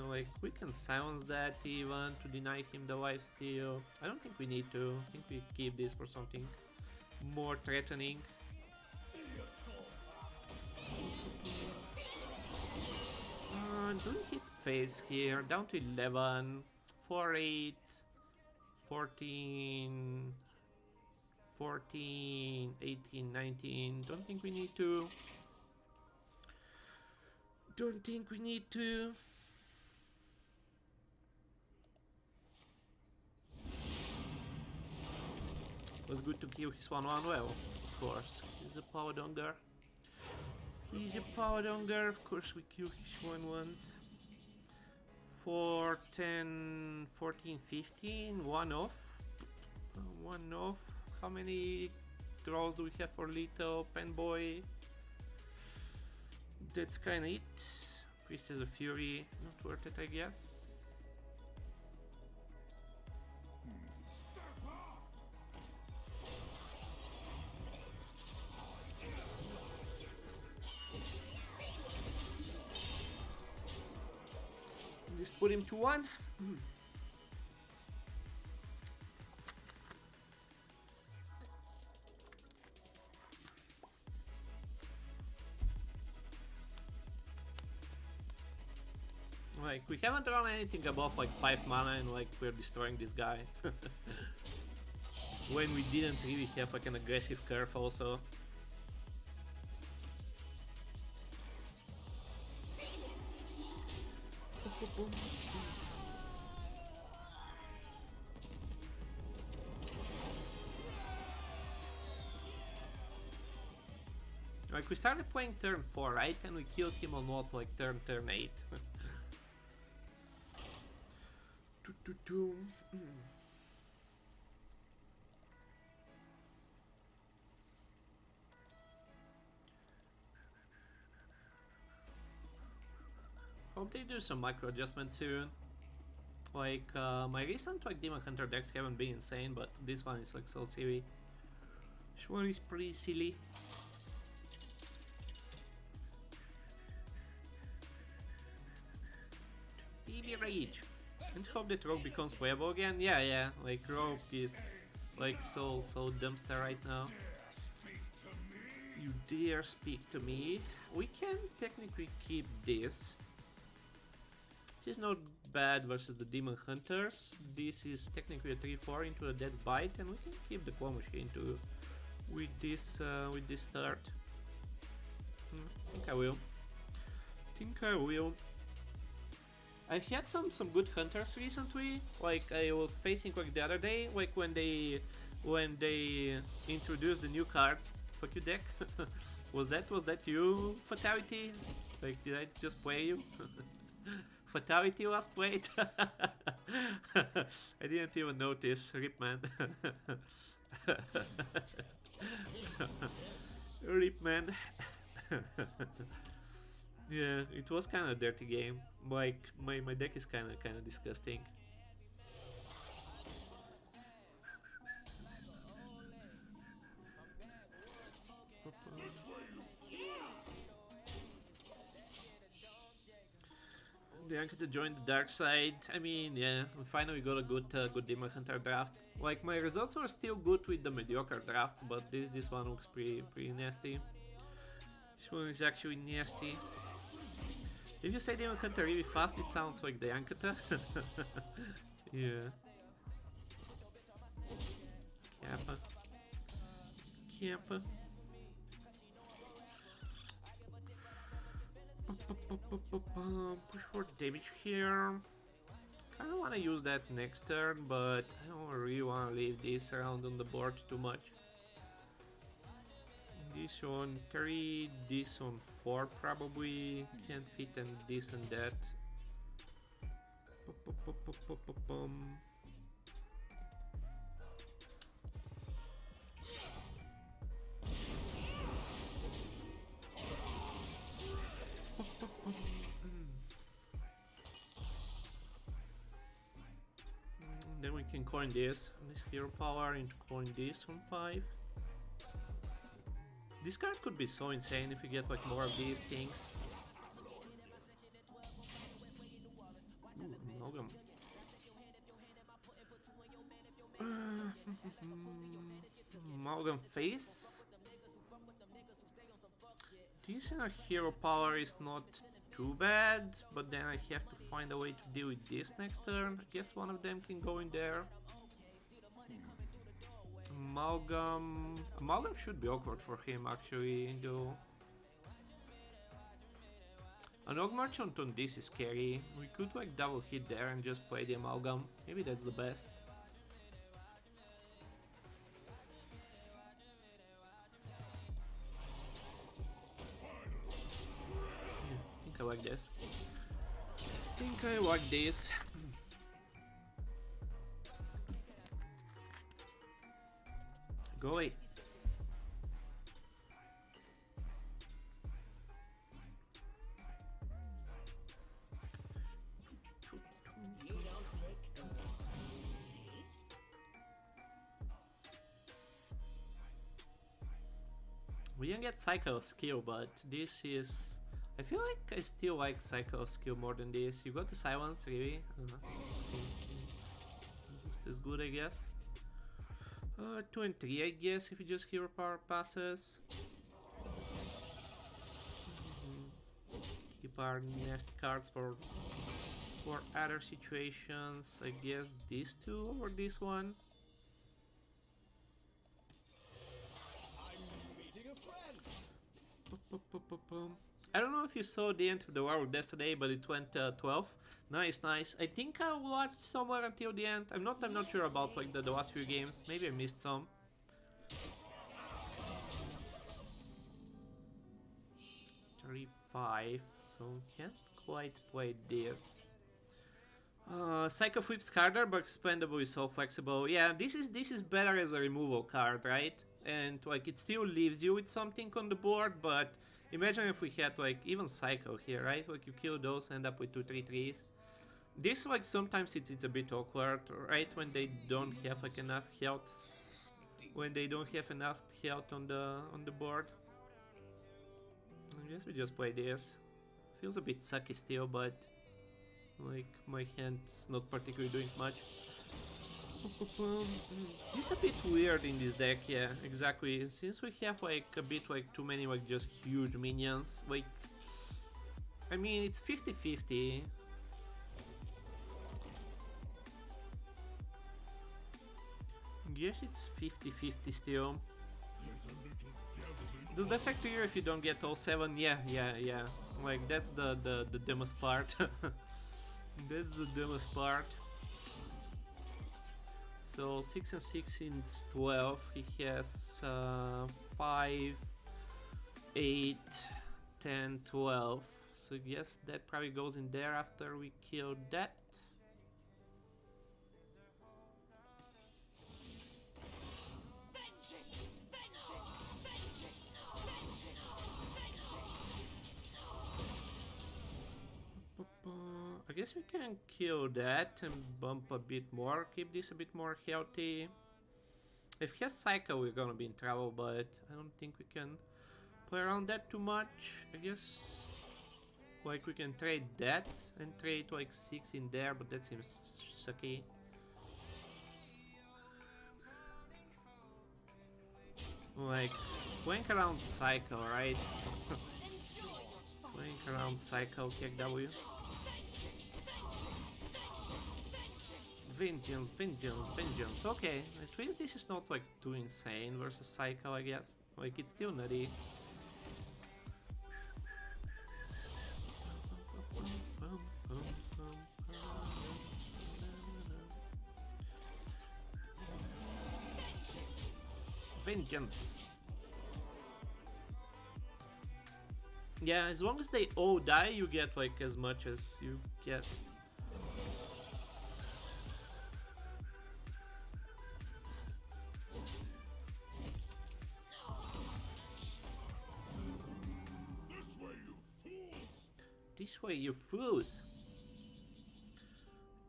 Like we can silence that even to deny him the lifesteal. I don't think we need to. I think we keep this for something more threatening. Don't hit face here, down to 11, 4, 8, 14, 14, 18, 19, don't think we need to. Don't think we need to. Was good to kill his 1/1 well, of course, he's a power donger. He's a power donger, of course we kill his 1/1s. 4, 10, 14, 15, 1 off. 1 off. How many draws do we have for Lito, Penboy? That's kinda it. Priest as a Fury, not worth it I guess. Just put him to 1. Like we haven't drawn anything above like 5 mana and like we're destroying this guy. When we didn't really have like an aggressive curve also. Like we started playing turn 4, right? And we killed him on what, like turn 8. Hope they do some micro adjustments soon. Like my recent like Demon Hunter decks haven't been insane, but this one is like so silly. This one is pretty silly. BB Rage. Let's hope that Rogue becomes playable again. Yeah, like Rogue is like so dumpster right now. You dare speak to me? We can technically keep this. This is not bad versus the Demon Hunters. This is technically a 3/4 into a Death Bite, and we can keep the claw machine too. with this start. I think I will. I had some good hunters recently. Like I was facing like the other day, like when they introduced the new cards. Fuck you, deck. was that you, Fatality? Like did I just play you? Fatality was played. I didn't even notice. Rip, man. Rip, man. Yeah, it was kind of dirty game. Like my deck is kind of disgusting. The Anka to join the dark side. I mean, yeah, we finally got a good Demon Hunter draft. Like my results were still good with the mediocre drafts, but this one looks pretty nasty. This one is actually nasty. If you say Demon Hunter really fast, it sounds like the Yankata. Yeah. Kappa. Kappa. Push for damage here. Kinda wanna use that next turn, but I don't really wanna leave this around on the board too much. This on 3, this on 4 probably can't fit, and this and that. Then we can coin this hero power into coin this on 5. This card could be so insane if you get like more of these things. Ooh, Amalgam. Amalgam face. This in a hero power is not too bad, but then I have to find a way to deal with this next turn. I guess one of them can go in there. Amalgam should be awkward for him actually, though. An Og Merchant on this is scary. We could like double hit there and just play the Amalgam. Maybe that's the best. Yeah, I think I like this. Go away. We didn't get Psycho skill, but this is... I feel like I still like Psycho skill more than this. You got the silence, really? Just as good, I guess. 2 and 3, I guess, if you just hero power passes. Keep our nasty cards for other situations. I guess these two or this one. I don't know if you saw the end of the War of Death today, but it went 12. Nice. I think I watched somewhere until the end. I'm not sure about like the last few games. Maybe I missed some. Three, 5, so can't quite play this. Psycho Flips harder, but Expendable is so flexible. Yeah, this is better as a removal card, right? And like it still leaves you with something on the board, but imagine if we had like even Psycho here, right? Like you kill those, end up with 2/3/3s. This like sometimes it's a bit awkward, right? When they don't have like enough health. When they don't have enough health on the board. I guess we just play this. Feels a bit sucky still, but like my hand's not particularly doing much. This is a bit weird in this deck, yeah, exactly. Since we have like a bit like too many like just huge minions, like I mean it's 50-50. Yes, it's 50-50 still. Does the effect trigger if you don't get all 7? Yeah. Like, that's the dumbest part. That's the dumbest part. So 6 and 6 is 12. He has 5, 8, 10, 12. So yes, that probably goes in there after we kill that. I guess we can kill that and bump a bit more, keep this a bit more healthy. If he has Cycle, we're gonna be in trouble, but I don't think we can play around that too much. I guess like we can trade that and trade like 6 in there, but that seems sucky. Like, flank around Cycle, right? Flank around Cycle, kick W. Vengeance, vengeance, vengeance. Okay, at least this is not like too insane versus Cycle, I guess. Like, it's still nutty. Vengeance. Yeah, as long as they all die, you get like as much as you get. This way, you fools!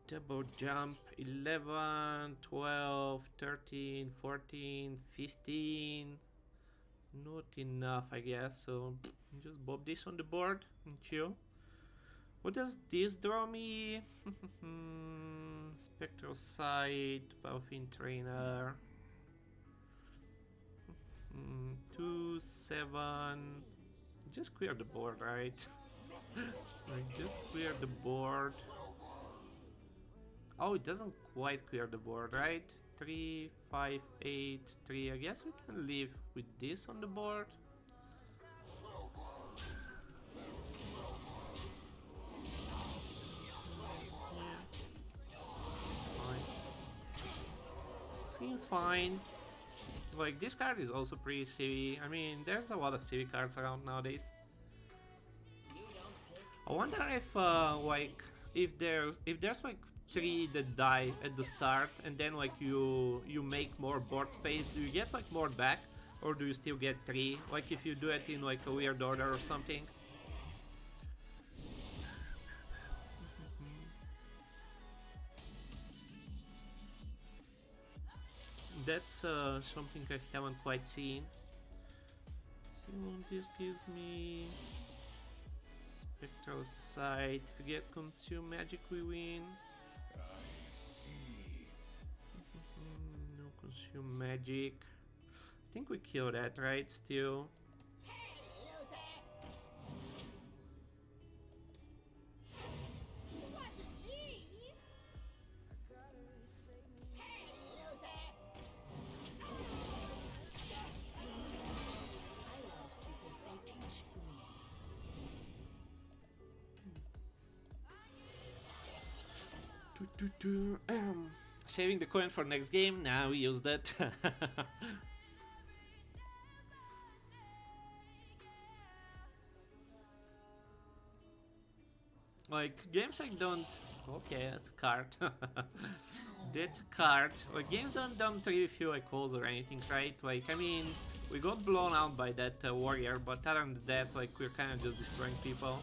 Double jump 11, 12, 13, 14, 15. Not enough, I guess, so just bob this on the board and chill. What does this draw me? Spectral Sight, Valfin Trainer. 2, 7. Just clear the board, right? Like, just clear the board. Oh, it doesn't quite clear the board, right? 3, 5, 8, 3. I guess we can live with this on the board. Fine. Seems fine. Like, this card is also pretty CV. I mean, there's a lot of CV cards around nowadays. I wonder if like if there's like 3 that die at the start and then like you make more board space, do you get like more back or do you still get 3? Like if you do it in like a weird order or something. That's something I haven't quite seen. See what this gives me. Spectral Sight. If you get Consume Magic, we win. No Consume Magic. I think we kill that, right? Still. Saving the coin for next game. Now we use that. Like games I don't. Okay, that's a card. That's a card. Like games don't really feel like holes or anything, right? Like I mean, we got blown out by that warrior, but other than that, like we're kind of just destroying people.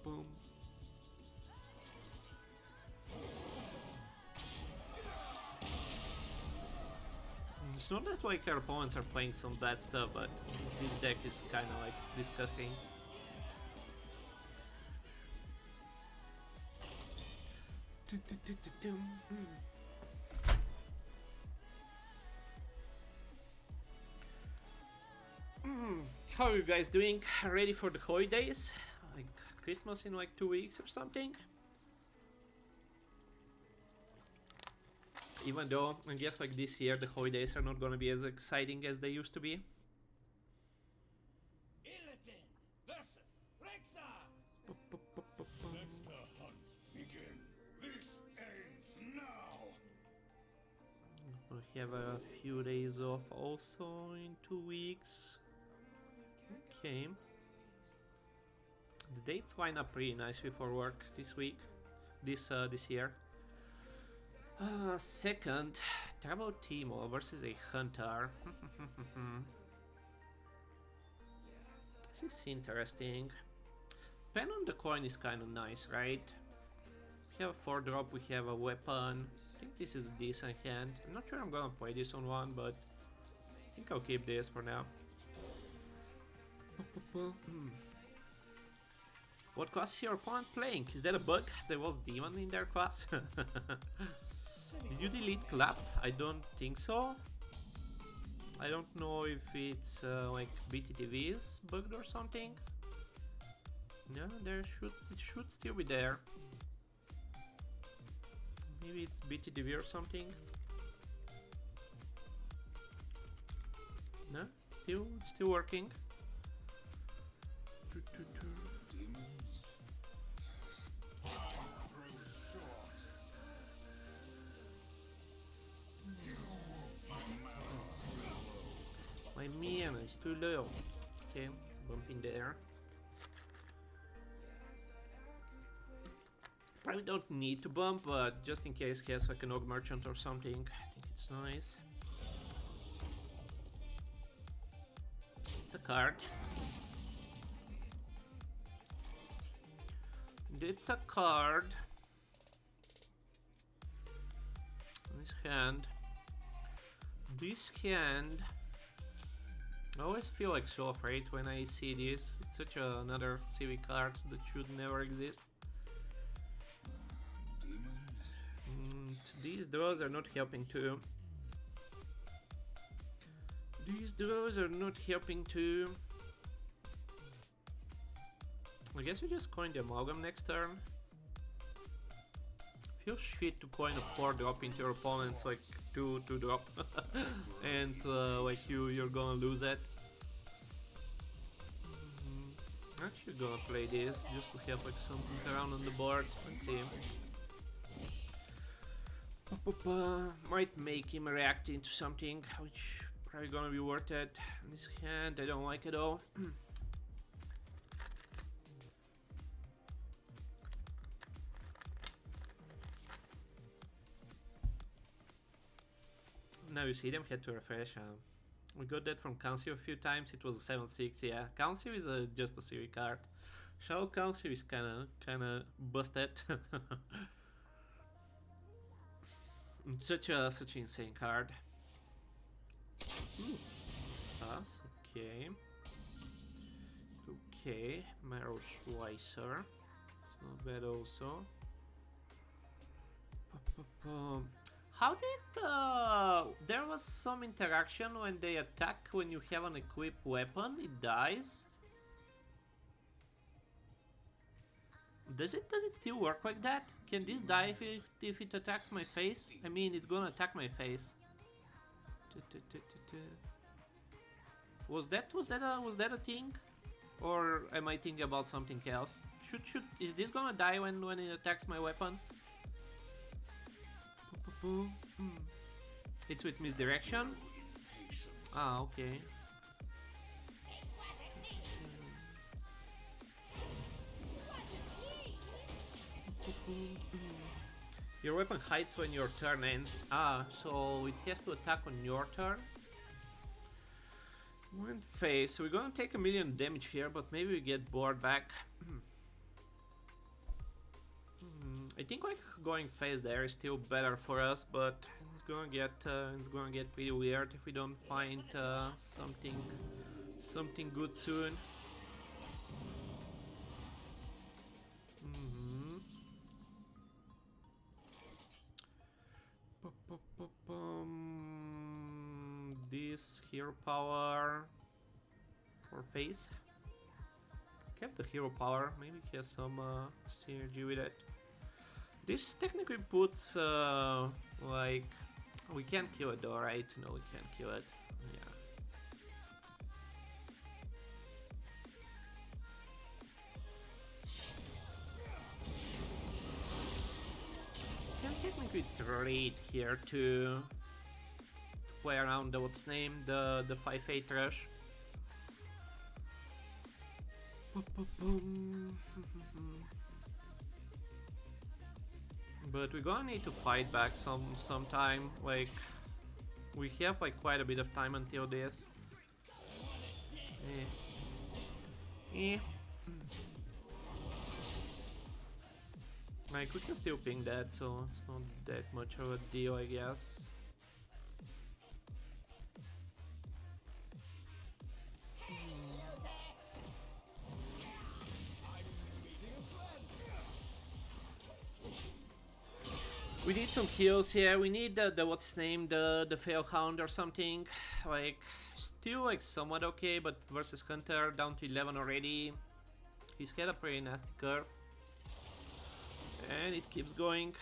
Boom. It's not that like our opponents are playing some bad stuff, but this deck is kind of like disgusting. How are you guys doing? Ready for the holidays? Like Christmas in like 2 weeks or something? Even though I guess like this year the holidays are not gonna be as exciting as they used to be. Illidan versus Rexar. Let the hunt begin. This ends now. We have a few days off also in 2 weeks. Okay. The dates line up pretty nicely for work this week, this year. Second, Trouble Timo versus a Hunter. This is interesting. Pen on the coin is kind of nice, right? We have a 4-drop, we have a weapon. I think this is a decent hand. I'm not sure I'm gonna play this on one, but I think I'll keep this for now. What class is your opponent playing? Is that a bug? There was demon in their class? Did you delete clap? I don't think so. I don't know if it's like BTTV is bugged or something. No, it should still be there. Maybe it's BTTV or something. No, still working. Demons. Time grows short. My mana is too low. Okay, let's bump in there. Probably don't need to bump, but just in case he has like an Og Merchant or something, I think it's nice. It's a card. It's a card. This hand. This hand. I always feel like so afraid when I see this. It's such another silly card that should never exist. These draws are not helping too. These draws are not helping too. I guess we just coin the Amalgam next turn. Feels shit to coin a 4-drop into your opponent's like 2-drop and like you're gonna lose it. Actually gonna play this just to have like something around on the board. Let's see. Might make him react into something, which probably gonna be worth it. This hand I don't like at all. Now you see them had to refresh. We got that from Council a few times. It was a 7-6. Yeah, Council is just a silly card. Shadow Council is kinda busted. It's such an insane card. Pass. Okay. Okay. Marrow Slicer. It's not bad also. How did there was some interaction when they attack when you have an equipped weapon, it dies? Does it still work like that? Can this die if it attacks my face? I mean, it's gonna attack my face. Was that a thing? Or am I thinking about something else? Is this gonna die when it attacks my weapon? It's with misdirection? Ah, okay. Your weapon hides when your turn ends. Ah, so it has to attack on your turn. One phase. We're gonna take 1,000,000 damage here, but maybe we get bored back. I think like going phase there is still better for us, but it's gonna get pretty weird if we don't find something good soon. This hero power for face. Kept the hero power. Maybe he has some synergy with it. This technically puts like We can't kill it though, right? No, we can't kill it. Yeah. Can technically trade here to play around the what's name, the 5/8 rush. But we're gonna need to fight back sometime. Like we have like quite a bit of time until this. Like we can still ping that, so it's not that much of a deal, I guess. We need some kills here. We need the what's name, the fail hound or something. Like still like somewhat okay, but versus Hunter down to 11 already. He's had a pretty nasty curve. And it keeps going.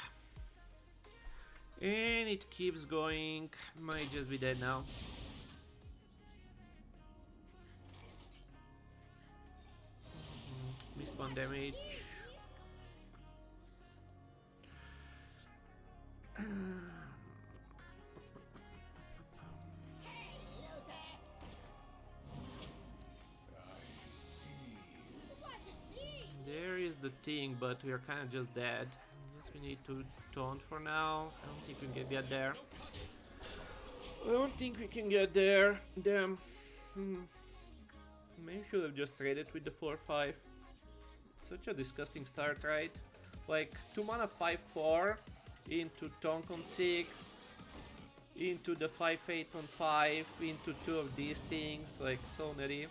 And it keeps going. Might just be dead now. Missed one damage. There is the thing, but we are kind of just dead. I guess we need to taunt for now. I don't think we can get there. I don't think we can get there. Damn. Maybe should have just traded with the 4/5. Such a disgusting start, right? Like 2 mana 5/4 into Tonk on 6, into the 5/8 on 5, into 2 of these things, like so nutty.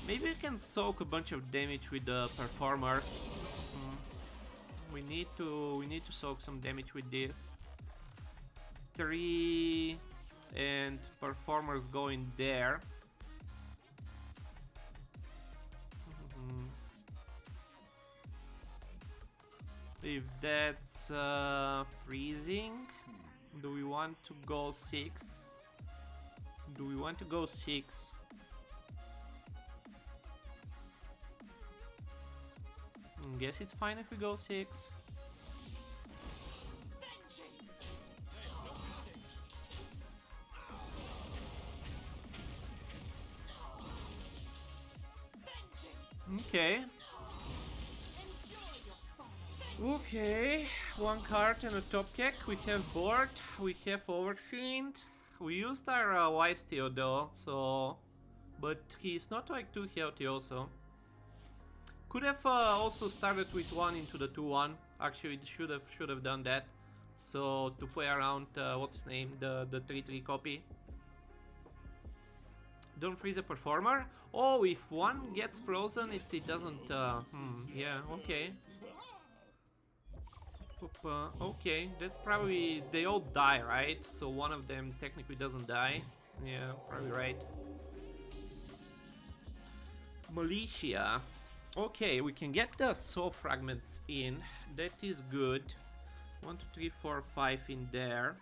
Maybe we can soak a bunch of damage with the performers. We need to soak some damage with this. 3 and performers going there. If that's freezing, do we want to go 6? Do we want to go 6? Guess it's fine if we go 6. Okay. Okay, 1 card and a top kick. We have board, we have overfiend. We used our lifesteal though, so... But he's not like too healthy also. Could have also started with 1 into the 2/1. Actually, should have done that. So to play around what's name, the 3/3 copy. Don't freeze a performer. Oh, if one gets frozen, it doesn't. Yeah, okay. Okay, that's probably they all die, right? So one of them technically doesn't die. Yeah, probably right. Militia. Okay, we can get the soul fragments in. That is good. 1, 2, 3, 4, 5 in there.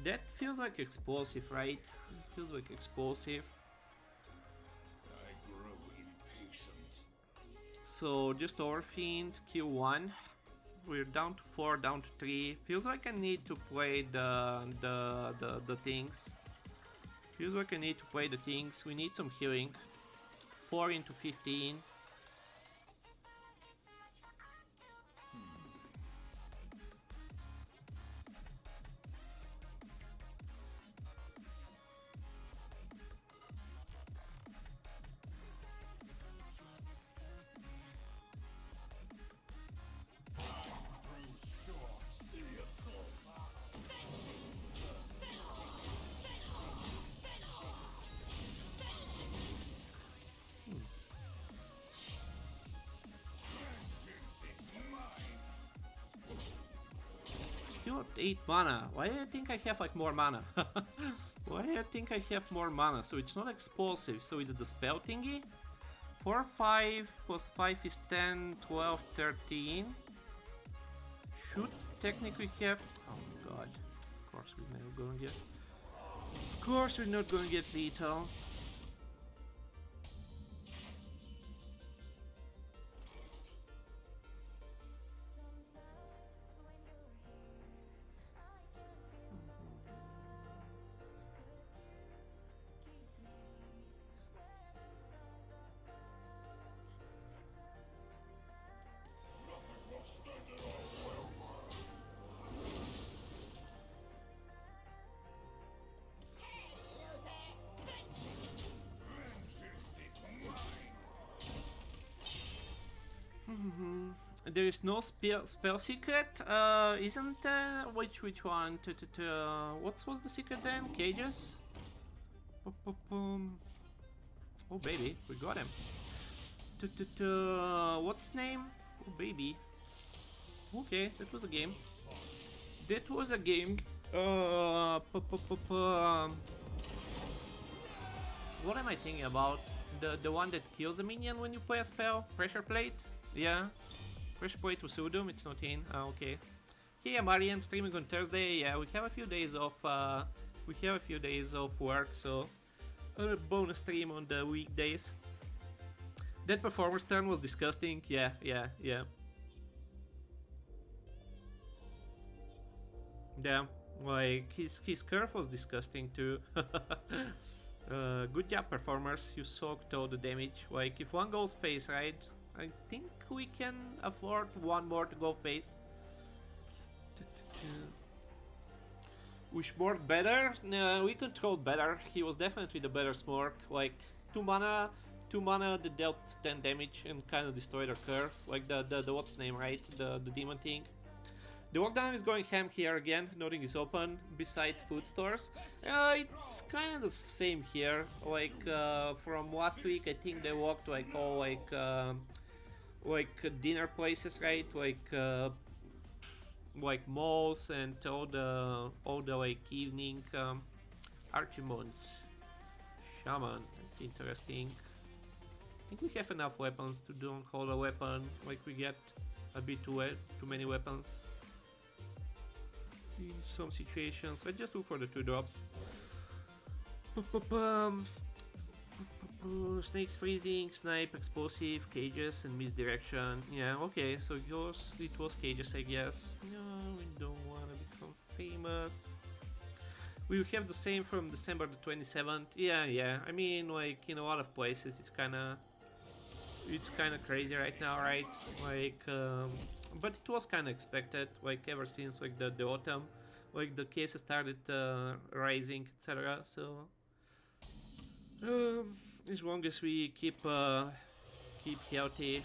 That feels like explosive, right? It feels like explosive. I grow impatient. So just overfiend, kill 1. We're down to 4, down to 3. Feels like I need to play the things. Feels like I need to play the things. We need some healing. 4 into 15. Still at 8 mana. Why do I think I have like more mana? Why do I think I have more mana? So it's not explosive, so it's the spell thingy? 4, 5 plus 5 is 10, 12, 13. Should technically have... Oh god. Of course we're never gonna get... Of course we're not gonna get lethal. There is no spell secret, isn't which one? What was the secret then? Cages? Oh baby, we got him. What's his name? Oh baby. Okay, that was a game. That was a game. What am I thinking about? The one that kills a minion when you play a spell? Pressure plate? Yeah. Pressure plate with Udum, it's not in. Ah, okay. Hey, Marian, streaming on Thursday. Yeah, we have a few days of work, so a bonus stream on the weekdays. That performance turn was disgusting. Yeah. Yeah, like his curve was disgusting too. Good job, performers. You soaked all the damage. Like if one goes face, right? I think we can afford one more to go face. We smorked better? No, we controlled better. He was definitely the better smork. Like 2 mana that dealt 10 damage and kind of destroyed our curve. Like the what's name, right? The demon thing. The walkdown is going ham here again. Nothing is open besides food stores. It's kind of the same here. Like from last week, I think they walked like all like dinner places, right? Like malls and all the like evening archimons. Shaman. That's interesting. I think we have enough weapons to don't hold a weapon. Like we get a bit too many weapons in some situations. Let's just look for the 2 drops. Snakes freezing, snipe, explosive, cages, and misdirection. Yeah, okay, so it was cages, I guess. No, we don't wanna become famous. We have the same from December the 27th. Yeah. I mean, like in a lot of places, it's kind of crazy right now, right? Like, but it was kind of expected. Like ever since like the autumn, like the cases started rising, etc. So. As long as we keep healthy.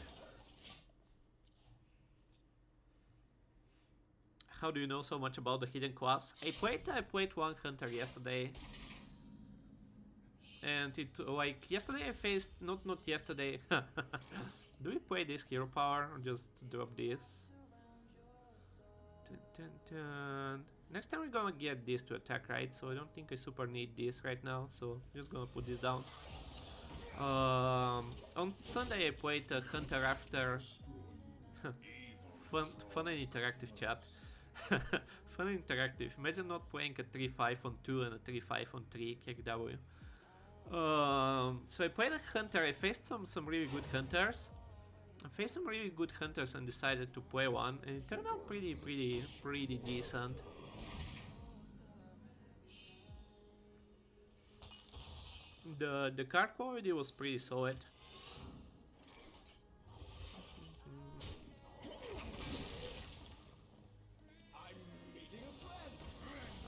How do you know so much about the hidden class? I played one hunter yesterday, and it like yesterday I faced not yesterday. Do we play this hero power or just drop this? Next time we're gonna get this to attack, right? So I don't think I super need this right now. So just gonna put this down. On Sunday I played Hunter after. fun and interactive chat. Fun and interactive. Imagine not playing a 3-5 on 2 and a 3-5 on 3 KW. So I played a hunter. I faced some really good hunters. And decided to play one, and it turned out pretty decent. The card quality was pretty solid.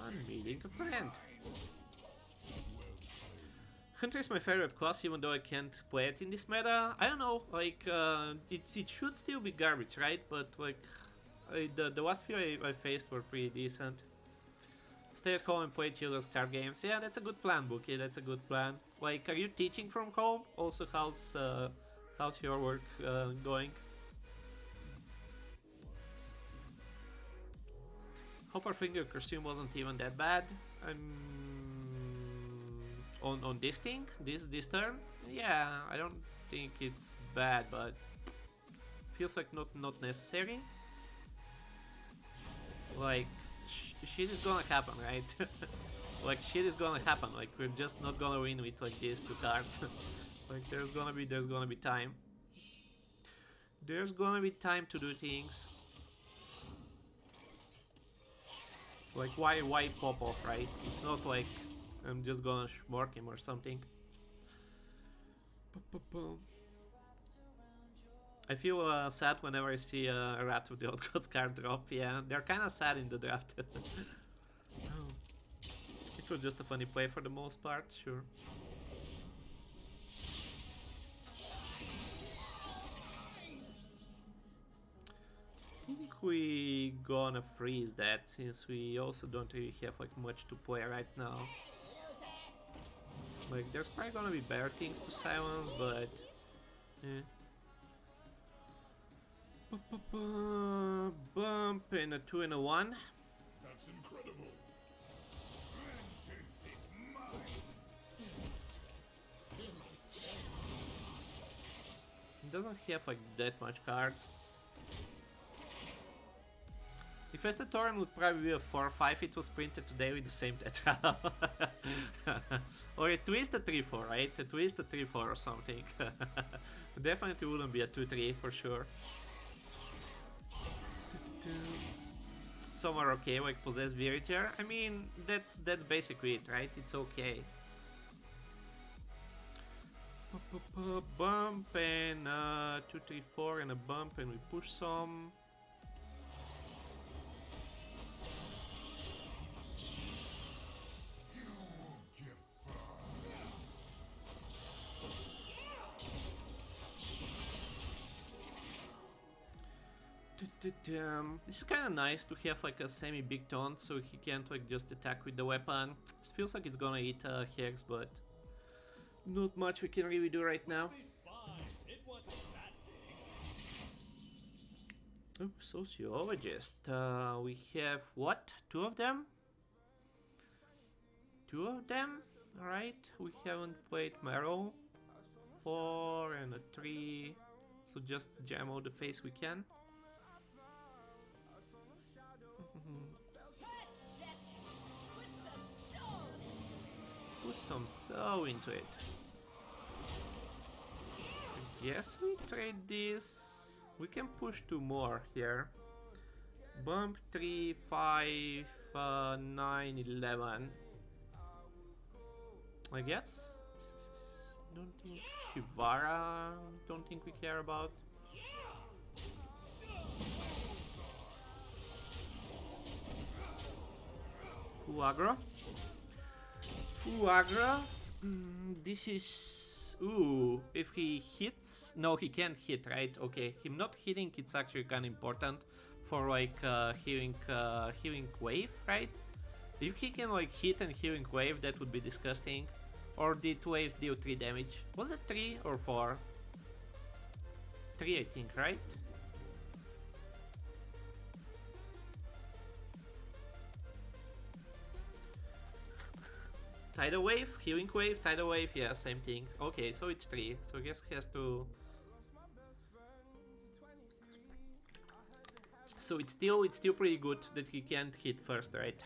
I'm meeting a friend. Hunter is my favorite class, even though I can't play it in this meta. I don't know, like it should still be garbage, right? But like the last few I faced were pretty decent. Stay at home and play children's card games. Yeah, that's a good plan, Bookie. That's a good plan. Like, are you teaching from home? Also, how's your work going? Hope our finger costume wasn't even that bad. I'm on this thing, this turn. Yeah, I don't think it's bad, but feels like not necessary. Like shit is gonna happen, right? Like shit is gonna happen. Like we're just not gonna win with like these two cards. Like there's gonna be time. There's gonna be time to do things. Like why pop off, right? It's not like I'm just gonna shmork him or something. I feel sad whenever I see a Rat of the Old Gods card drop. Yeah, they're kind of sad in the draft. Oh. It was just a funny play for the most part, sure. I think we gonna freeze that since we also don't really have like much to play right now. Like there's probably gonna be better things to silence, but bump and a 2 and a 1. That's incredible. Vengeance is mine. It doesn't have like that much cards. If Estatoran would probably be a 4-5, it was printed today with the same Tetra. Or a twist a 3-4, right? A twist a 3-4 or something. Definitely wouldn't be a 2-3 for sure. Some are okay, like Possessed Villager. I mean, that's basically it, right? It's okay. Bump and 2, 3, 4 and a bump and we push some. This is kind of nice to have like a semi-big taunt so he can't like just attack with the weapon. It feels like it's gonna eat Hex, but not much we can really do right now. Oh, Sociologist. We have what? 2 of them? 2 of them? Alright, we haven't played Marrow. 4 and a 3. So just jam all the face we can. Put some soul into it. I guess we trade this. We can push 2 more here. Bump 3, 5, 9, 11. I guess. Don't think Shivara. Don't think we care about. Full aggro. Full aggro. This is... Ooh, if he hits... No, he can't hit, right? Okay, him not hitting, it's actually kind of important for like healing wave, right? If he can like hit and healing wave, that would be disgusting. Or did wave deal 3 damage? Was it 3 or 4? 3 I think, right? Tidal wave, healing wave, tidal wave, yeah, same thing. Okay, so it's 3. So I guess he has to. So it's still pretty good that he can't hit first, right?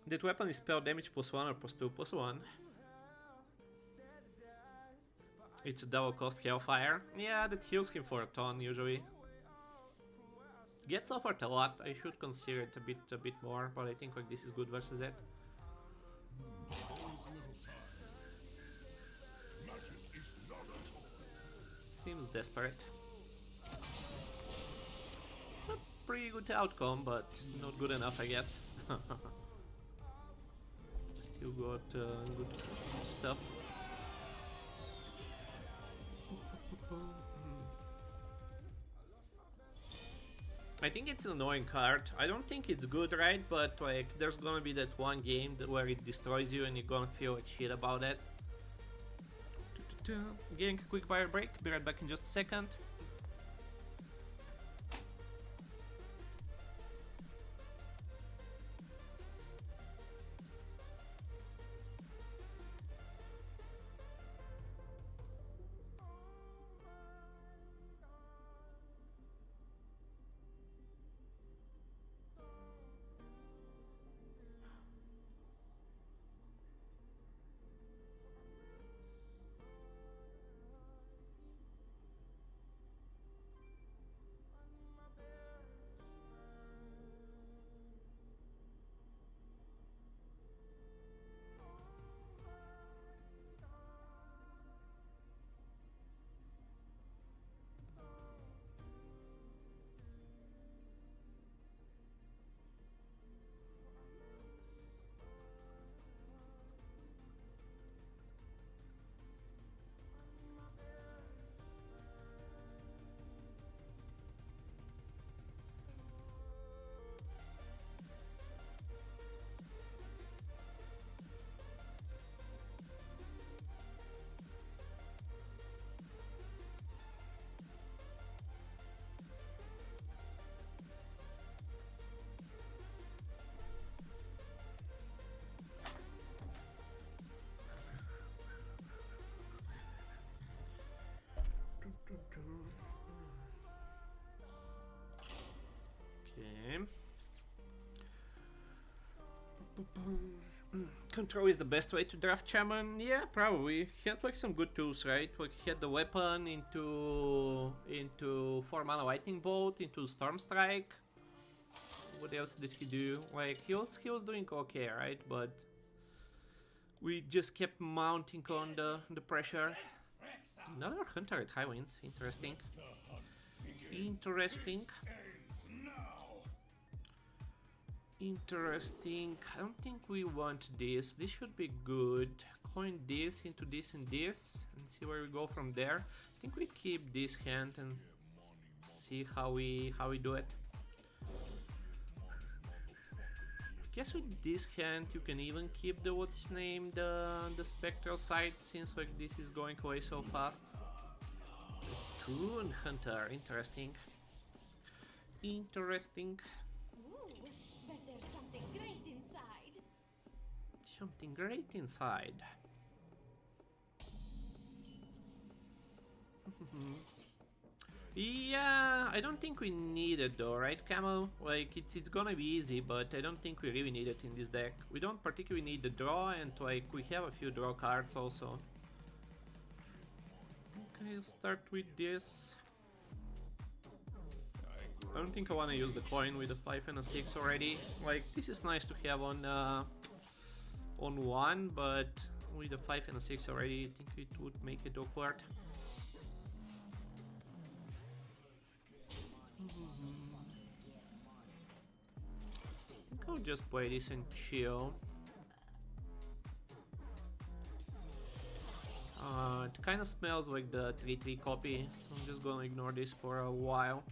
That weapon is spell damage +1 or +2, +1. It's a double cost Hellfire. Yeah, that heals him for a ton usually. Gets offered a lot. I should consider it a bit more, but I think like this is good versus it. Seems desperate. It's a pretty good outcome, but not good enough, I guess. Still got good stuff. I think it's an annoying card. I don't think it's good, right? But like, there's gonna be that one game where it destroys you and you're gonna feel like shit about it. Getting a quick fire break. Be right back in just a second. control is the best way to draft Shaman? Yeah, probably. He had like some good tools, right? Like he had the weapon into 4-mana Lightning Bolt, into Storm Strike. What else did he do? Like he was doing okay, right? But we just kept mounting on the pressure. Another Hunter at high winds. Interesting. Interesting. Interesting. I don't think we want this. This should be good. Coin this into this and this and see where we go from there. I think we keep this hand and see how we do it. Guess with this hand you can even keep the what's his name, the spectral side, since like this is going away so fast. Toon Hunter, interesting. Interesting. Ooh, but there's something great inside. Something great inside. Yeah, I don't think we need it though, right, Camo? Like, it's gonna be easy, but I don't think we really need it in this deck. We don't particularly need the draw, and like, we have a few draw cards also. Okay, I'll start with this. I don't think I want to use the coin with a 5 and a 6 already. Like, this is nice to have on one, but with a 5 and a 6 already, I think it would make it awkward. I'll just play this and chill. It kind of smells like the 3/3 copy, so I'm just gonna ignore this for a while.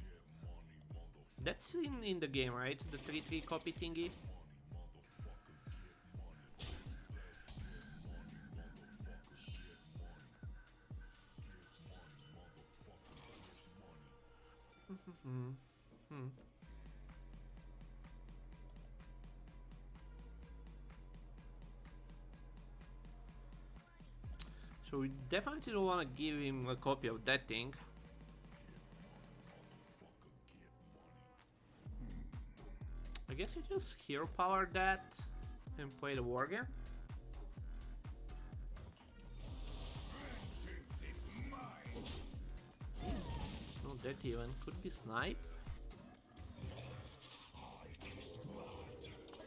That's in the game, right? The 3/3 copy thingy. So we definitely don't want to give him a copy of that thing. I guess you just hero power that and play the Worgen. It's not that even. Could be Snipe.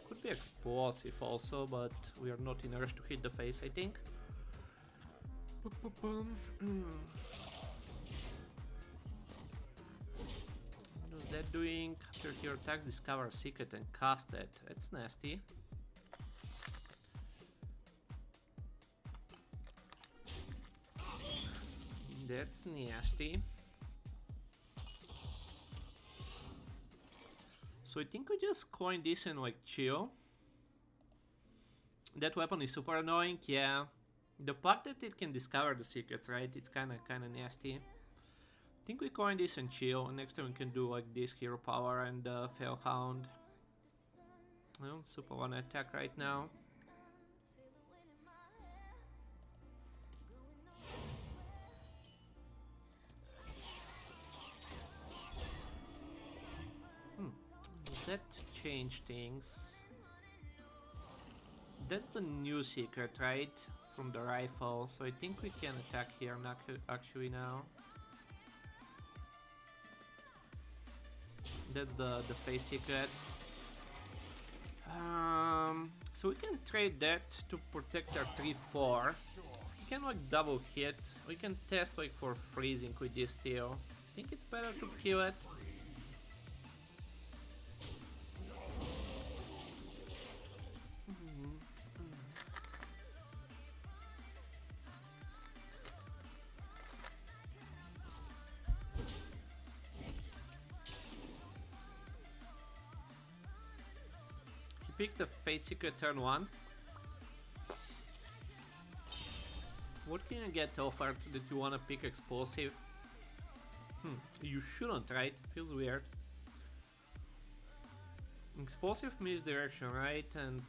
Could be Explosive also, but we are not in a rush to hit the face, I think. What is that doing? After hero attacks, discover a secret and cast it. That's nasty. That's nasty. So I think we just coin this and like chill. That weapon is super annoying, yeah. The fact that it can discover the secrets, right? It's kinda nasty. I think we coin this and chill. Next time we can do like this hero power and Fellhound. I don't super wanna attack right now. Does that change things? That's the new secret, right? From the rifle, so I think we can attack here actually now. That's the face secret. So we can trade that to protect our 3/4. We can like double hit. We can test like for freezing with this too. I think it's better to kill it. Pick the face secret turn 1. What can you get offered that you wanna pick explosive? You shouldn't, right? Feels weird. Explosive misdirection, right? And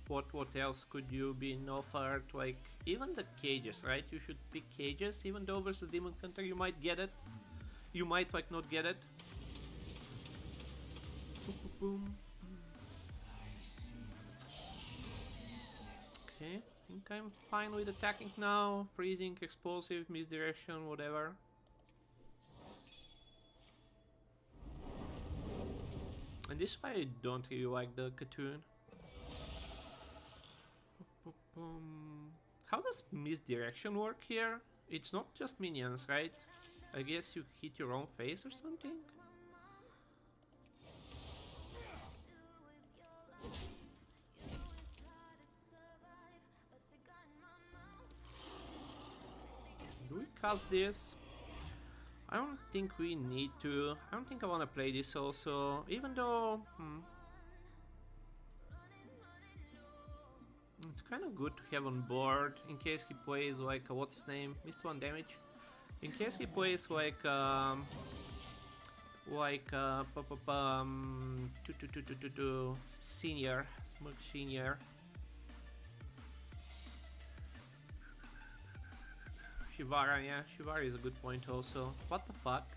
what else could you be offered? Like even the cages, right? You should pick cages, even though versus Demon Hunter you might get it. You might like not get it. Boom. Okay, I think I'm fine with attacking now. Freezing, explosive, misdirection, whatever. And this is why I don't really like the cartoon. How does misdirection work here? It's not just minions, right? I guess you hit your own face or something? Do we cast this? I don't think we need to. I don't think I want to play this also, even though... It's kind of good to have on board in case he plays like what's his name? Missed 1 damage. In case he plays like senior, smug senior. Shivara, yeah, Shivara is a good point also. What the fuck?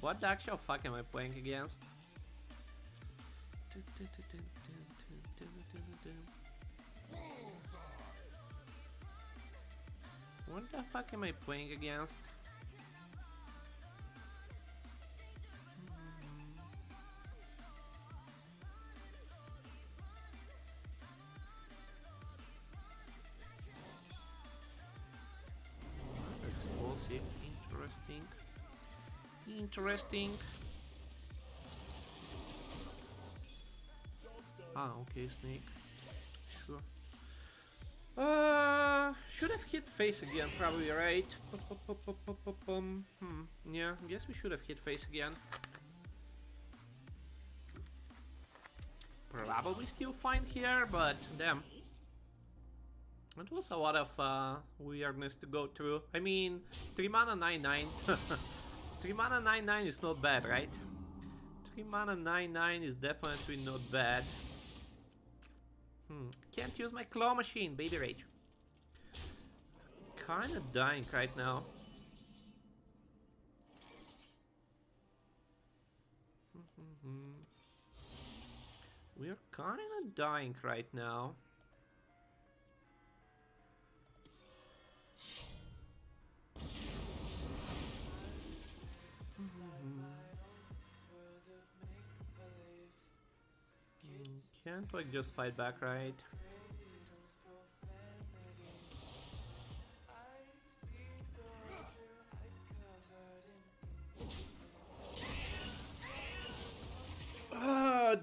What the actual fuck am I playing against? What the fuck am I playing against? Explosive, interesting. Interesting. Ah, okay, snake. Sure. Should have hit face again, probably, right? Yeah, I guess we should have hit face again. Probably still fine here, but damn. It was a lot of weirdness to go through. I mean, 3 mana 9/9. 3 mana 9/9 is not bad, right? 3 mana 9/9 is definitely not bad. Can't use my claw machine, baby rage. Kinda dying right now. We're kinda dying right now. Can't like just fight back, right?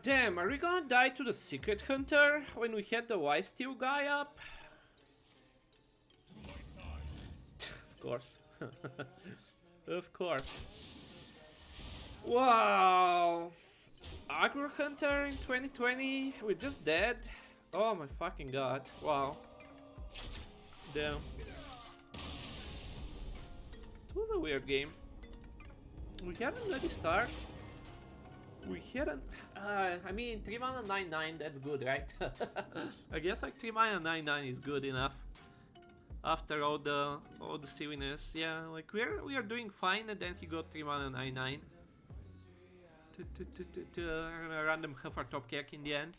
Damn, are we gonna die to the Secret Hunter when we had the Lifesteal guy up? Of course. Of course. Wow. Aggro Hunter in 2020? We're just dead? Oh my fucking god. Wow. Damn. It was a weird game. We had a bloody start. We hadn't. I mean, 3 mana 9/9, that's good, right? I guess like 3 mana 9/9 is good enough. After all the silliness, yeah, like we are doing fine, and then he got 3 mana 9/9. A random Heifer top kick in the end.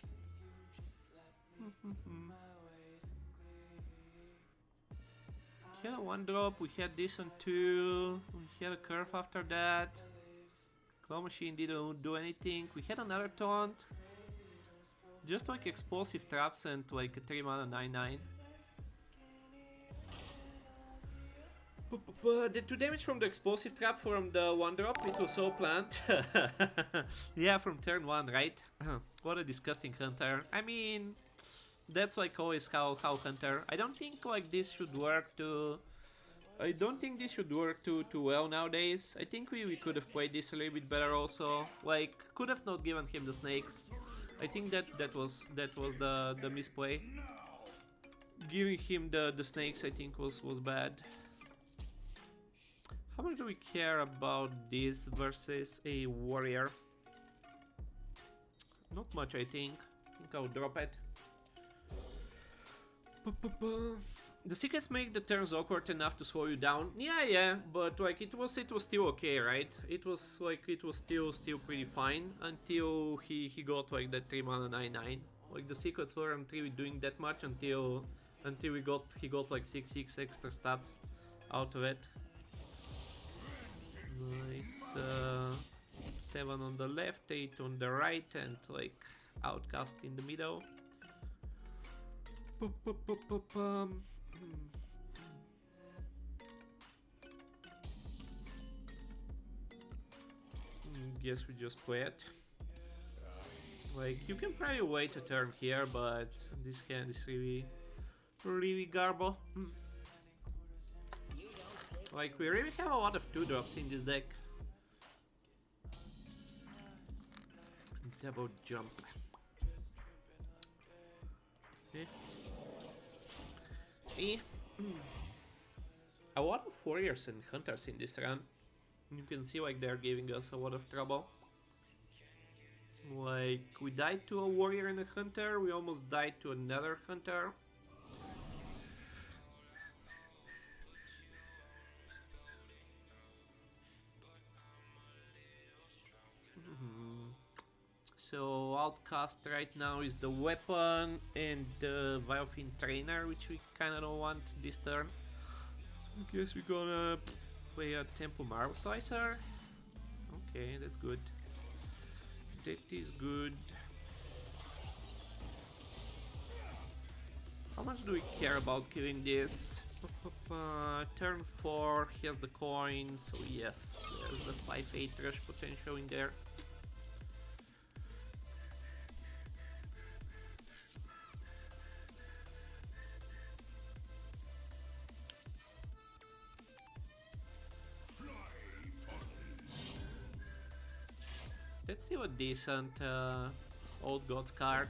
We had a 1-drop, we had this on 2, we had a curve after that. Claw machine didn't do anything. We had another taunt. Just like explosive traps and like a 3 mana 9/9. The 2 damage from the explosive trap from the 1-drop, it was so planned. Yeah, from turn 1, right? What a disgusting hunter. I mean, that's like always how hunter. I don't think like this should work too. I don't think this should work too well nowadays. I think we could have played this a little bit better also. Like, could have not given him the snakes. I think that was the misplay. Giving him the snakes, I think was bad. How much do we care about this versus a warrior? Not much, I think. I think I'll drop it. The secrets make the turns awkward enough to slow you down. Yeah, but like it was still okay, right? It was still pretty fine until he got like that 3 mana 9/9. Like the secrets weren't really doing that much until he got like 6 extra stats out of it. Nice. 7 on the left, 8 on the right, and like outcast in the middle. Guess we just play it. Like, you can probably wait a turn here, but this hand is really garbo. Like, we really have a lot of 2-drops in this deck. Double jump. A lot of warriors and hunters in this run. You can see like they're giving us a lot of trouble. Like, we died to a warrior and a hunter, we almost died to another hunter. So outcast right now is the weapon and the Viofin trainer, which we kinda don't want this turn. So I guess we're gonna play a Tempo Marble Slicer. Okay, that's good. That is good. How much do we care about killing this? Turn 4, he has the coin, so yes, there's a 5-8 rush potential in there. Let's see what decent Old Gods card.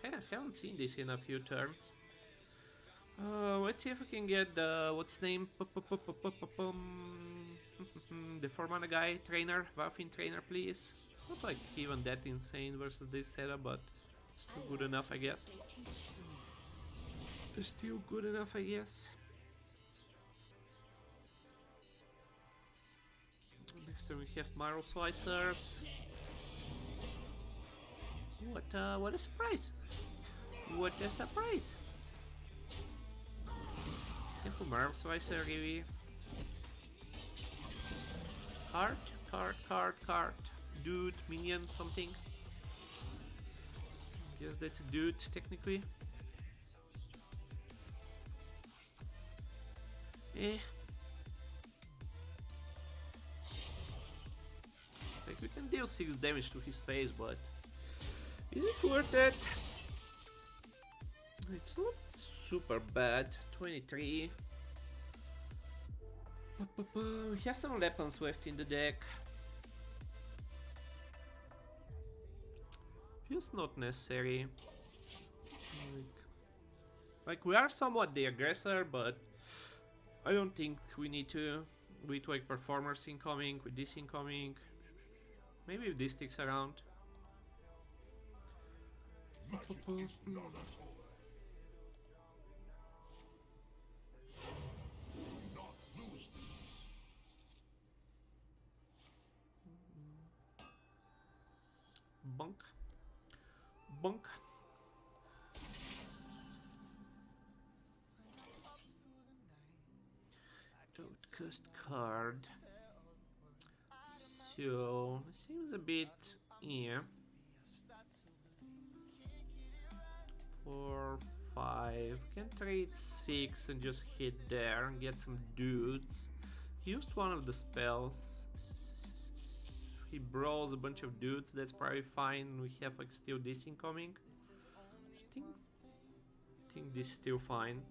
I haven't seen this in a few turns. Let's see if we can get the what's name? The 4-mana guy trainer, Viofin trainer, please. It's not like even that insane versus this setup, but still good enough, I guess. It's still good enough, I guess. Next time we have Marrow Slicers. What a surprise! What a surprise! Temple Marrow Slicer, really. Card. Dude, minion, something. Guess that's a dude, technically. Like, we can deal 6 damage to his face, but is it worth it? It's not super bad. 23. We have some weapons left in the deck. Feels not necessary. Like we are somewhat the aggressor, but I don't think we need to. With like performers incoming, with this incoming. Maybe if this sticks around. Magic is not a toy. Do not lose these. Bunk. Bunk. Outcast card. So seems a bit, yeah. 4, 5. Can trade 6 and just hit there and get some dudes. He used one of the spells. He brawls a bunch of dudes. That's probably fine. We have like still this incoming. I think this is still fine.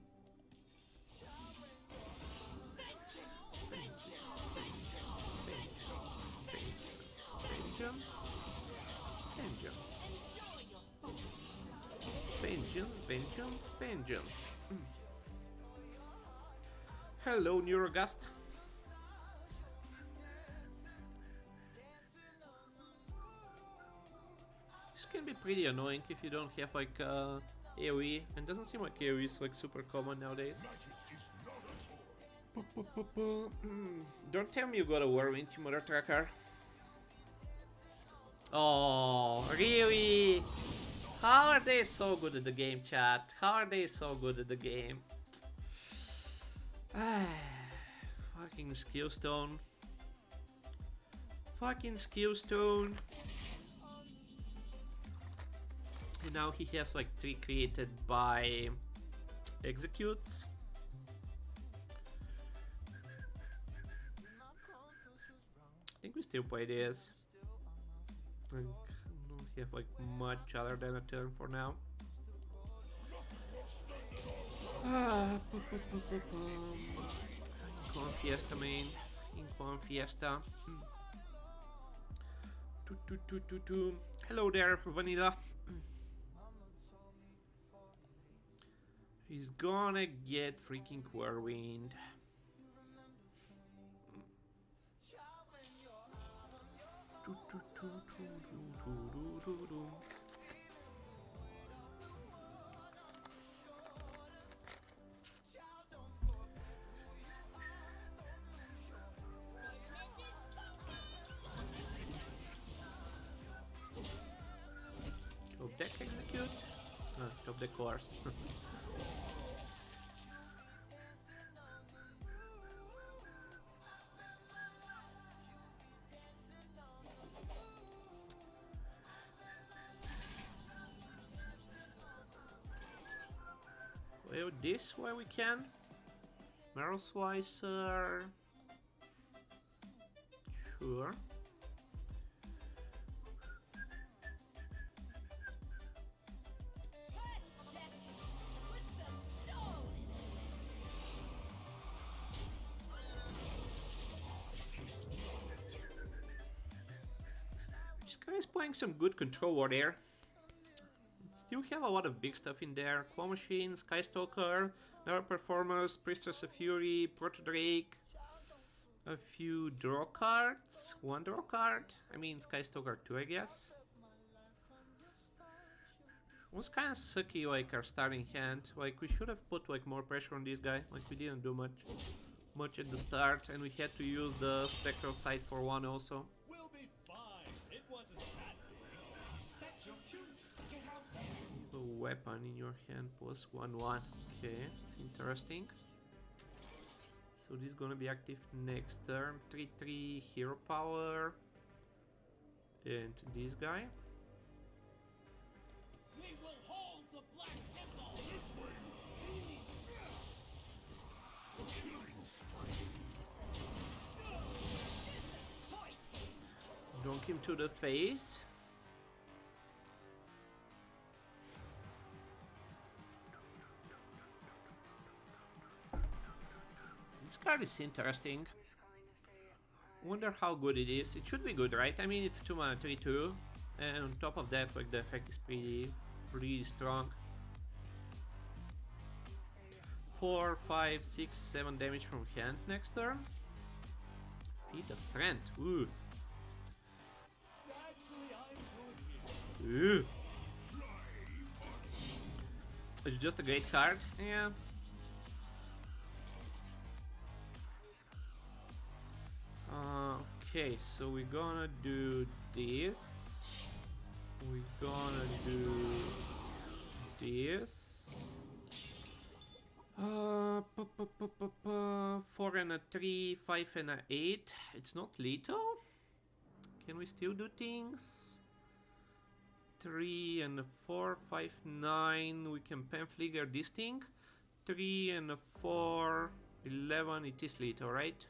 Vengeance. Hello, Neurogast. This can be pretty annoying if you don't have like AoE, and doesn't seem like AoE is like super common nowadays. Don't tell me you got a Whirlwind, you mother tracker. Oh, really? How are they so good at the game, chat? How are they so good at the game? Fucking skill stone. Fucking skill stone. And now he has like 3 created by executes. I think we still play this. I don't have like much other than a turn for now. Inquan Fiesta main. Inquan Fiesta. Hello there, Vanilla. He's gonna get freaking Whirlwind. Top deck execute? Top deck course. Well, this way we can. Marrow Slicer. Sure. This guy is playing some good control war there. Still have a lot of big stuff in there. Claw Machine, Skystalker, Never Performers, Priestess of Fury, Proto Drake, a few draw cards, 1 draw card. I mean Skystalker 2, I guess. It was kind of sucky, like our starting hand. Like we should have put like more pressure on this guy. Like we didn't do much at the start, and we had to use the Spectral Sight for 1 also. We'll be fine. It wasn't that big. That's your cue. A weapon in your hand plus 1/1. Okay, it's interesting. So this is gonna be active next turn. 3/3 hero power. And this guy. We will hold the Black Temple. Donk him to the face. This card is interesting. Wonder how good it is. It should be good, right? I mean, it's 2 mana 3/2, and on top of that, like the effect is pretty strong. 4, 5, 6, 7 damage from hand next turn. Feat of Strength. Ooh. Ooh. It's just a great card. Yeah. Okay, so we're gonna do this. We're gonna do this. 4 and a 3, 5 and a 8. It's not lethal. Can we still do things? 3 and a 4, 5, 9. We can Panflieger this thing. 3 and a 4, 11. It is lethal, right?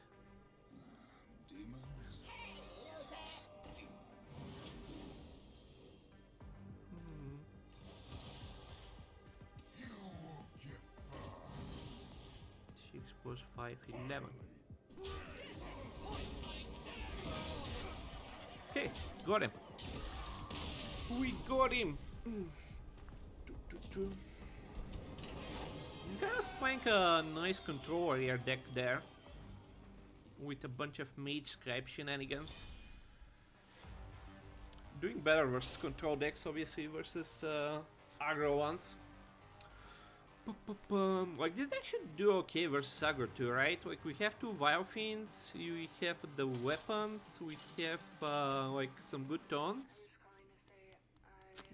Plus 5, 11. Okay, got him. We got him. This guy was playing a nice control warrior deck there, with a bunch of mage scribe shenanigans. doing better versus control decks, obviously, versus aggro ones. Like, this deck should do okay versus aggro too, right? Like, we have two Vilephiends, we have the weapons, we have like some good taunts.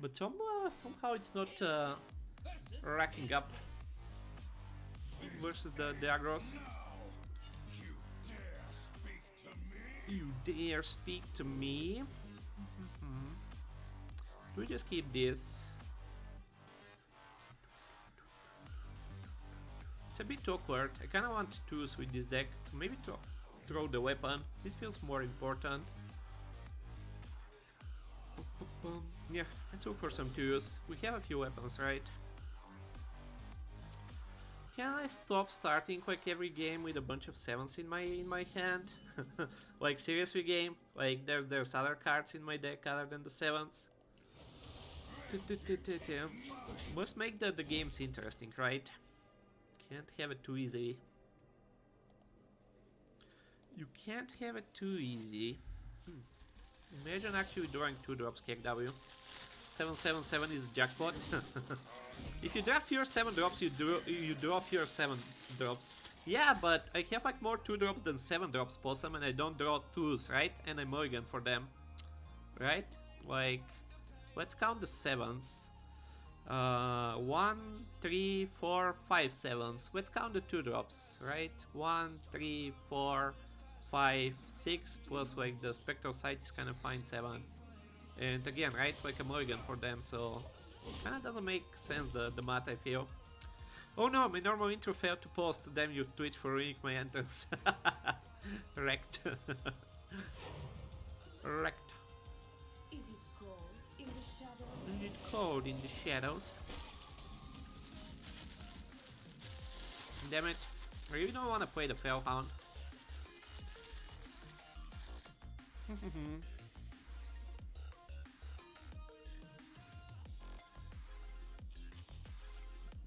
But somehow it's not racking up versus the aggros. You dare speak to me? Do we just keep this? It's a bit awkward. I kinda want twos with this deck, so maybe throw the weapon. This feels more important. Yeah, let's look for some twos. We have a few weapons, right? Can I stop starting like every game with a bunch of sevens in my hand? Like, seriously, game? Like, there's other cards in my deck other than the sevens? Must make the games interesting, right? Can't have it too easy. You can't have it too easy. Imagine actually drawing 2 drops KW. 777 is jackpot. If you draft your 7 drops, you draw your 7 drops. Yeah, but I have like more 2 drops than 7 drops Possum, and I don't draw 2s, right? And I mulligan for them. Right? Like, let's count the 7s. 1, 3, 4, 5 sevens. Let's count the 2 drops, right? 1, 3, 4, 5, 6, plus like the Spectral Sight is kind of fine 7. And again, right, like a mulligan for them, so kind of doesn't make sense, the math, I feel. Oh no, my normal intro failed to post. Damn you, Twitch, for ruining my entrance. Wrecked. Wrecked. Is it cold in the shadows? Is it cold in the shadows? Damn it. I really don't want to play the Fellhound.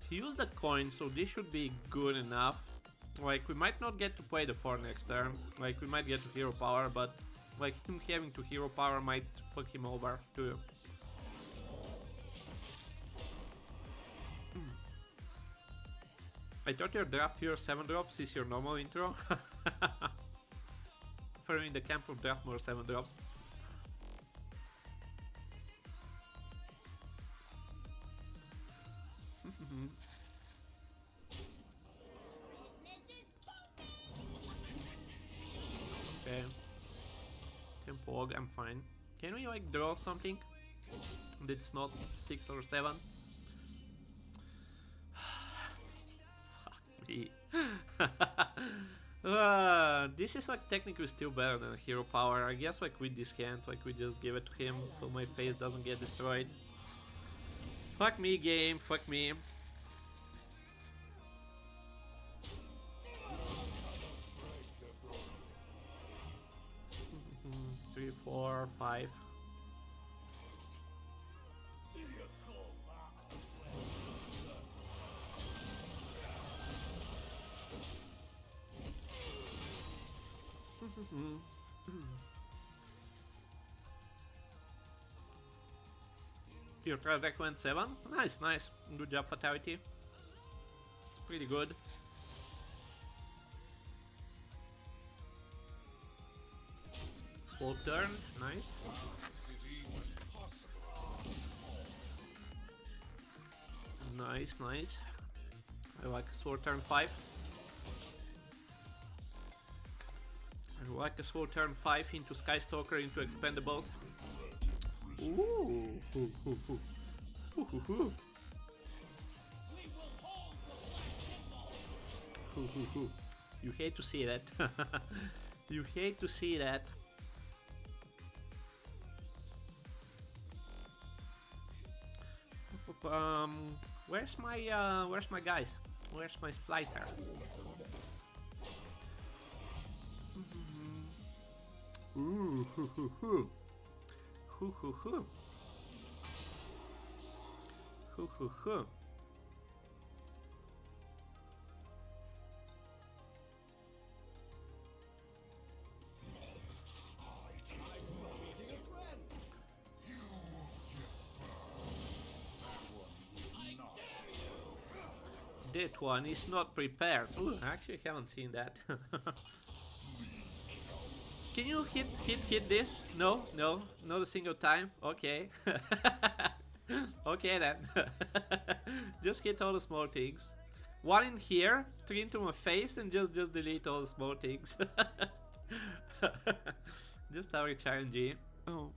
He used the coin, so this should be good enough. Like, we might not get to play the 4 next turn. Like, we might get to hero power, but like him having to hero power might fuck him over too. I thought your draft your 7 drops is your normal intro. If you're in the camp of draft more 7 drops. Okay. Tempo, I'm fine. Can we like draw something that's not 6 or 7? Fuck me. This is like technically still better than hero power. I guess like with this hand, like we just give it to him so my face doesn't get destroyed. Fuck me, game, fuck me. 3, 4, 5. Your trash deck went 7? Nice, nice. Good job, Fatality. It's pretty good. Slow turn, nice. Nice, nice. I like a sword turn 5. I like a sword turn 5 into Skystalker into Expendables. Ooh. You hate to see that. You hate to see that. Where's my guys? Where's my slicer? Ooh, hoo hoo hoo. Hoo hoo hoo. Hoo hoo hoo. That one is not prepared. Ooh, I actually haven't seen that. Can you hit this? No, no, not a single time. Okay. Okay then. Just hit all the small things. One in here, three into my face, and just delete all the small things. Just average RNG. Oh.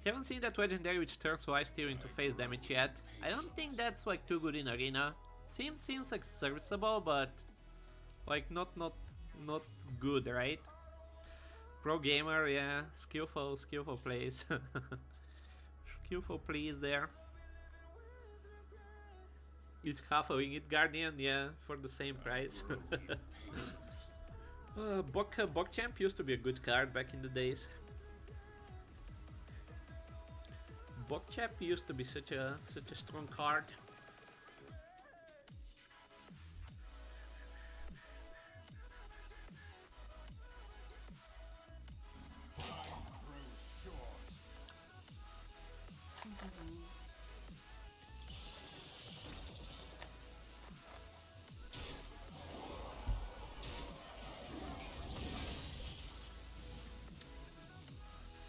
Haven't seen that legendary which turns Ice Tear into face damage yet. I don't think that's like too good in arena. Seems like serviceable, but like not good, right? Pro gamer, yeah, skillful plays. Skillful plays there. It's halfing it, Guardian, yeah, for the same price. Bogchamp used to be a good card back in the days. Bogchamp used to be such a strong card.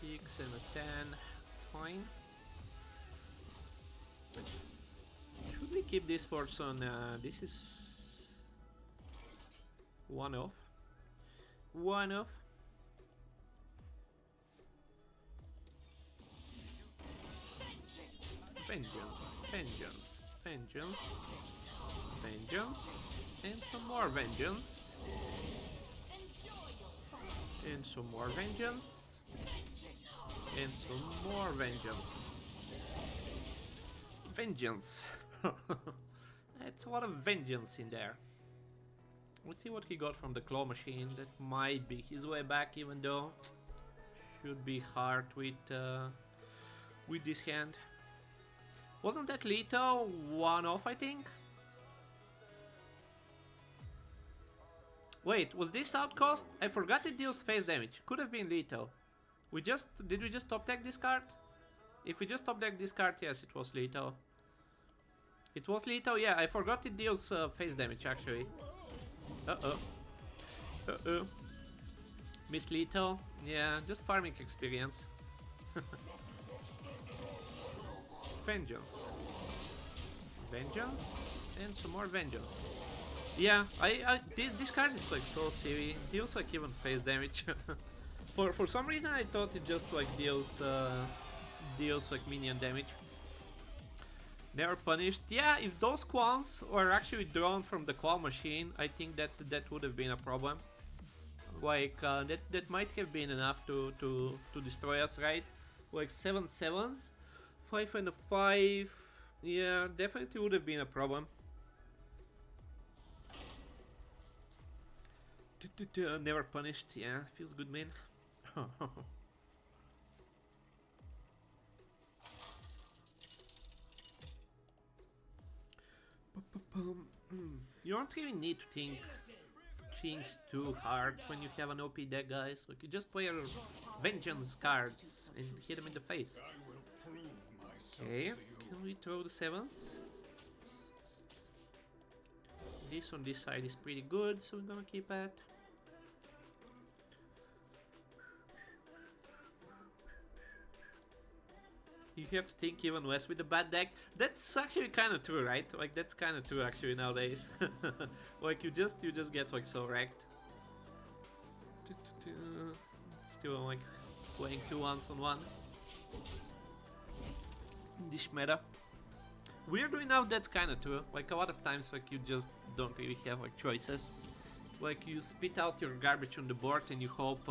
Six and a 10, it's fine. Should we keep this person? This is one off. One off. Vengeance, vengeance, vengeance, vengeance, and some more vengeance, and some more vengeance, and some more vengeance. Vengeance. That's a lot of vengeance in there. Let's see what he got from the claw machine. That might be his way back, even though should be hard with this hand. Wasn't that lethal? One off, I think. Wait, was this outcast? I forgot it deals face damage. Could have been lethal. Did we just top deck this card? If we just top deck this card, yes, it was lethal. It was lethal, yeah, I forgot it deals face damage actually. Uh-oh. Uh-oh. Miss lethal, yeah, just farming experience. Vengeance. Vengeance, and some more vengeance. Yeah, this card is like so silly, it deals like even face damage. For some reason I thought it just like deals like minion damage. Never punished. Yeah, if those quants were actually drawn from the claw machine, I think that would have been a problem. Like that might have been enough to destroy us, right? Like 7 sevens, 5 and a 5. Yeah, definitely would have been a problem. Never punished. Yeah, feels good, man. You don't really need to think things too hard when you have an OP deck, guys. Like, you just play your vengeance cards and hit them in the face. Okay, can we throw the sevens? This on this side is pretty good, so we're gonna keep it. You have to think even less with a bad deck. That's actually kind of true, right? Like, that's kind of true actually nowadays. Like, you just get like so wrecked. Still like playing 2 1-on-1. This meta. Weirdly enough, that's kind of true. Like, a lot of times, like, you just don't really have like choices. Like, you spit out your garbage on the board and you hope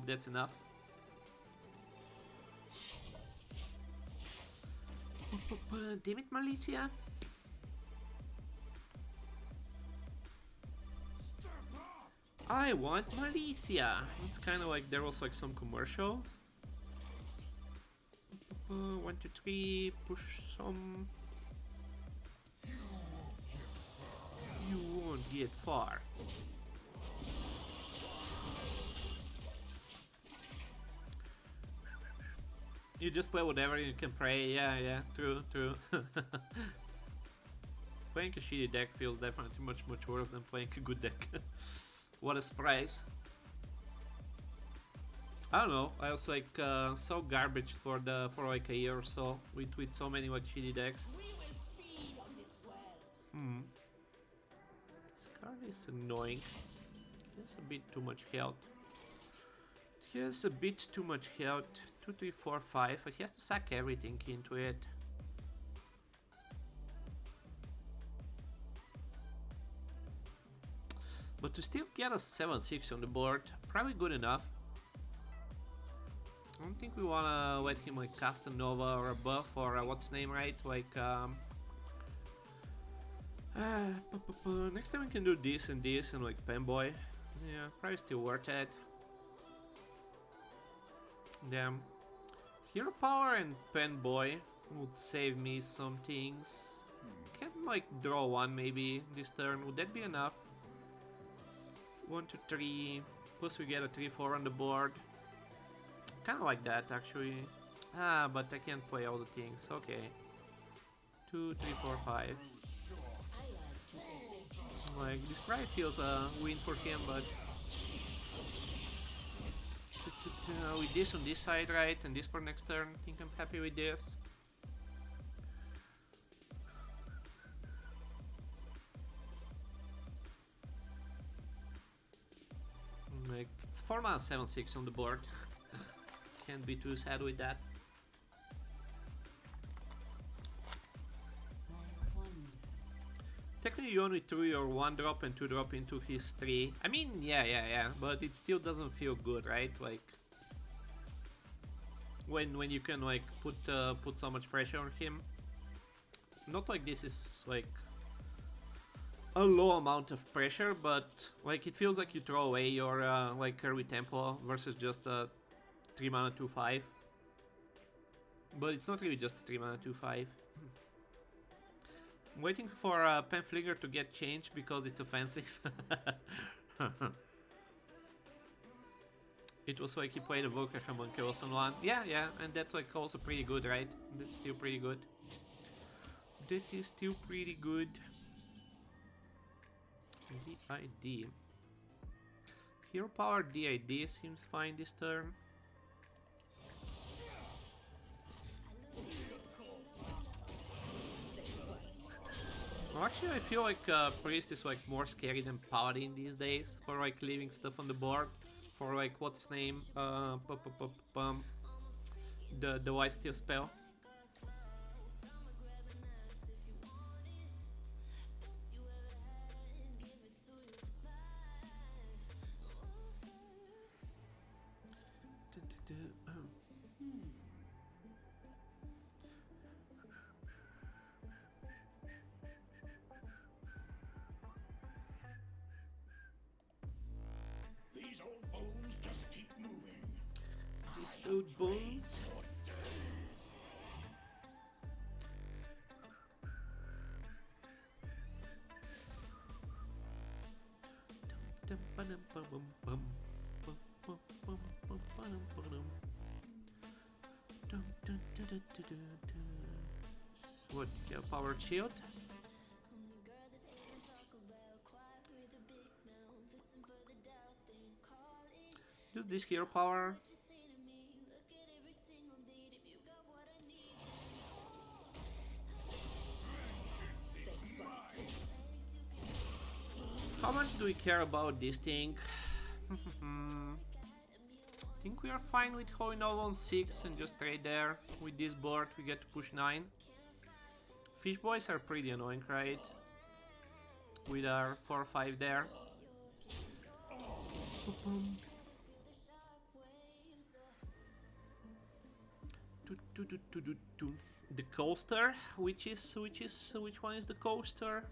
that's enough. Damn it, Malicia. I want Malicia. It's kind of like there was like some commercial. 1, 2, 3, push some. You won't get far. You just play whatever, you can pray, yeah, true. Playing a shitty deck feels definitely much worse than playing a good deck. What a surprise. I don't know, I was like so garbage for like a year or so with so many like shitty decks. We will feed on this world. This card is annoying. He has a bit too much health. He has a bit too much health. 2, 3, 4, 5. He has to suck everything into it. But to still get a 7-6 on the board, probably good enough. I don't think we wanna let him like cast a Nova or a buff or what's name, right? Like next time we can do this and like Penboy. Yeah, probably still worth it. Damn. Hero Power and Penboy would save me some things. Can like draw one maybe this turn. Would that be enough? 1, 2, 3. Plus we get a 3-4 on the board. Kind of like that actually. But I can't play all the things. Okay. 2, 3, 4, 5. Like this probably feels a win for him, but with this on this side, right, and this for next turn, I think I'm happy with this. Like it's 4 mana 7-6 on the board. Can't be too sad with that. Technically you only threw your 1-drop and 2-drop into his 3. I mean, yeah, but it still doesn't feel good, right? Like when you can like put so much pressure on him. Not like this is like a low amount of pressure, but like it feels like you throw away your like Kirby Tempo versus just a 3 mana 2/5. But it's not really just a 3 mana 2/5. I'm waiting for Penflinger to get changed because it's offensive. It was like he played a Volker Homunculus on one. Yeah, and that's like also pretty good, right? That's still pretty good. That is still pretty good. DID. Hero Power DID seems fine this turn. Well, actually, I feel like Priest is like more scary than Paladin these days for like leaving stuff on the board. For like what's his name? The Wife Steal spell. These old bones just keep moving. These old bones. What? Power shield? Use this hero power. How much do we care about this thing? I think we are fine with going all on 6 and just trade there. With this board we get to push 9. Fish boys are pretty annoying, right? With our 4 or 5 there. The coaster, which one is the coaster?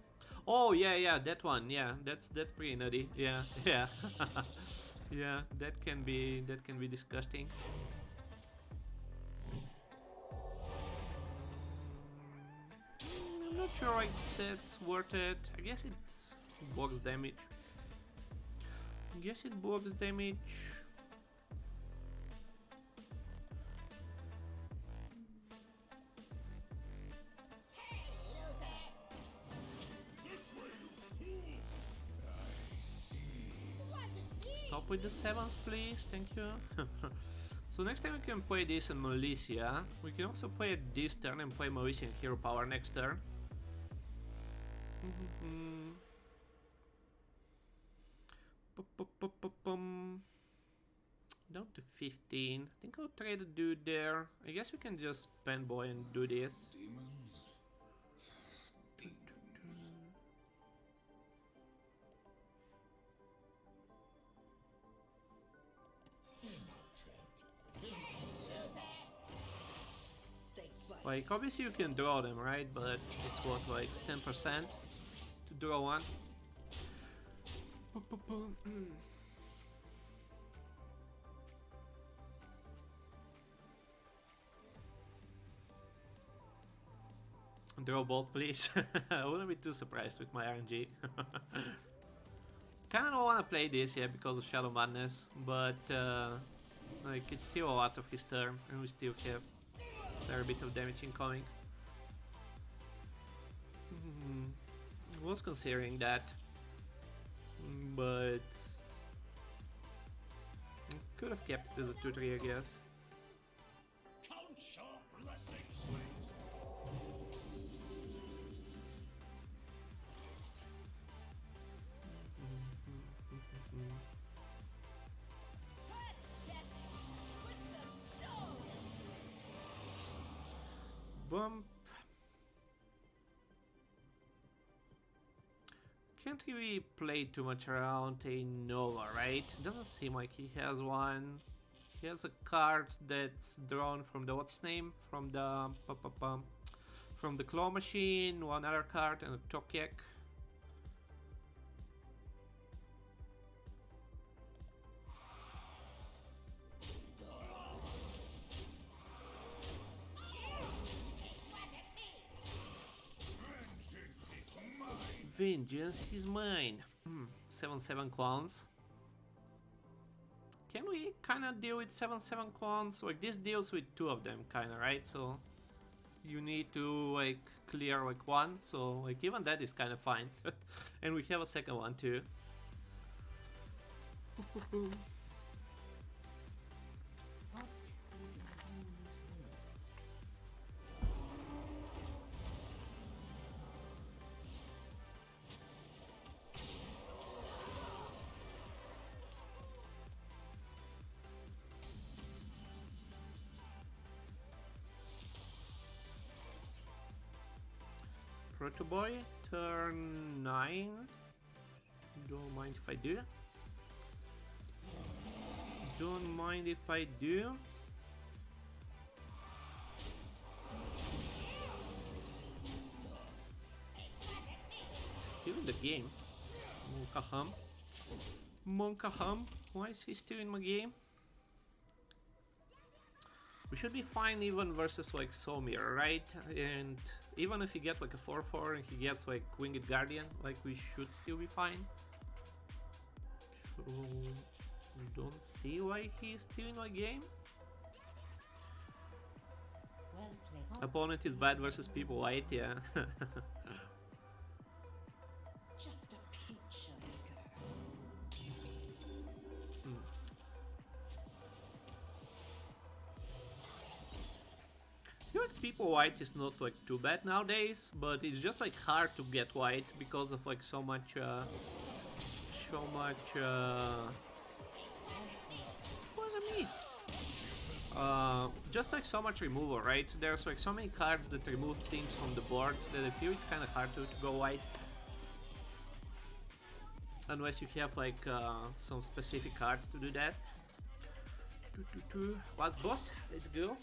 Oh yeah, that one. Yeah, that's pretty nutty. Yeah. Yeah, that can be disgusting. I'm not sure like that's worth it. I guess it blocks damage. Stop with the 7s, please. Thank you. So next time we can play this in Militia. We can also play it this turn and play Militia and Hero Power next turn. Down to 15. I think I'll trade a dude there. I guess we can just spend boy and do this. Demons. Demons. Like, obviously you can draw them, right? But it's what, like 10% to draw one. Draw bolt, please. I wouldn't be too surprised with my RNG. Kinda don't wanna play this yet because of Shadow Madness, but like it's still a lot of his turn and we still have a fair bit of damage incoming. Was considering that, but could have kept it as a 2-3, I guess. Count your blessings, please. Bump. Can't really play too much around a Nova, right? Doesn't seem like he has one. He has a card that's drawn from the what's name? From the claw machine, one other card and a Tokek. Vengeance is mine. 7/7 clones. Can we kinda deal with 7/7 clones? Like this deals with two of them kinda, right? So you need to like clear like one, so like even that is kinda fine. And we have a second one too. What is in Darkmoon's will? Proto Boy, turn 9. Don't mind if I do. Don't mind if I do. Still in the game. Monkaham. Monkaham. Why is he still in my game? We should be fine even versus like Somir, right? And even if he gets like a 4/4 and he gets like Winged Guardian, like we should still be fine. So don't see why he's still in my game. Well played. Opponent is bad versus people white, yeah. Just a pinch of liquor. I feel like people white is not like too bad nowadays, but it's just like hard to get white because of like so much what does it mean? Just like so much removal, right? There's like so many cards that remove things from the board that I feel it's kind of hard to go white. Unless you have like some specific cards to do that. Last boss, let's go.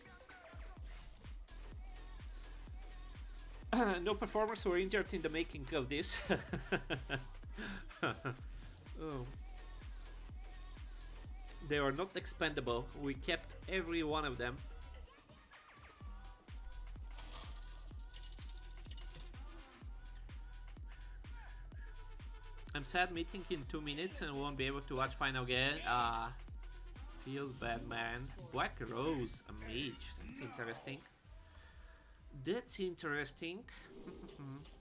No performers were injured in the making of this. Oh. They are not expendable. We kept every one of them. I'm sad meeting in 2 minutes and won't be able to watch final game. Feels bad, man. Black Rose, a mage. That's interesting. That's interesting.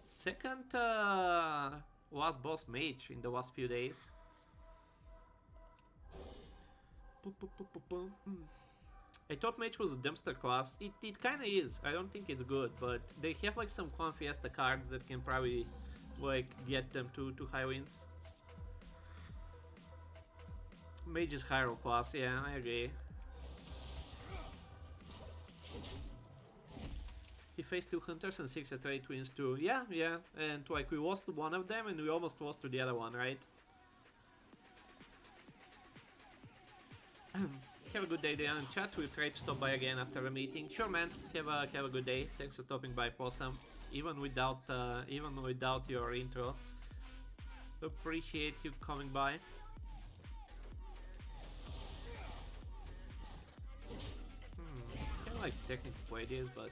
Second last boss mage in the last few days. I thought Mage was a dumpster class. It kinda is. I don't think it's good, but they have like some Confiesta cards that can probably like get them to high wins. Mage is hero class, yeah, I agree. He faced 2 hunters and 6 straight wins too. Yeah, and like we lost to one of them and we almost lost to the other one, right? Have a good day there in chat. We'll try to stop by again after the meeting. Sure, man. Have a good day. Thanks for stopping by, Possum. Even without your intro. Appreciate you coming by. Kinda like technically play this, but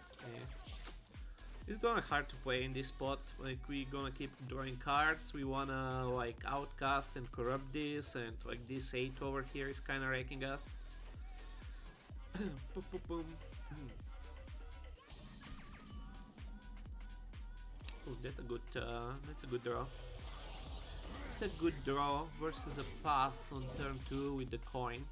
it's gonna be hard to play in this spot. Like we gonna keep drawing cards. We wanna like outcast and corrupt this, and like this 8 over here is kinda wrecking us. Boom, boom, boom. Oh, that's a good draw. It's a good draw versus a pass on turn 2 with the coin.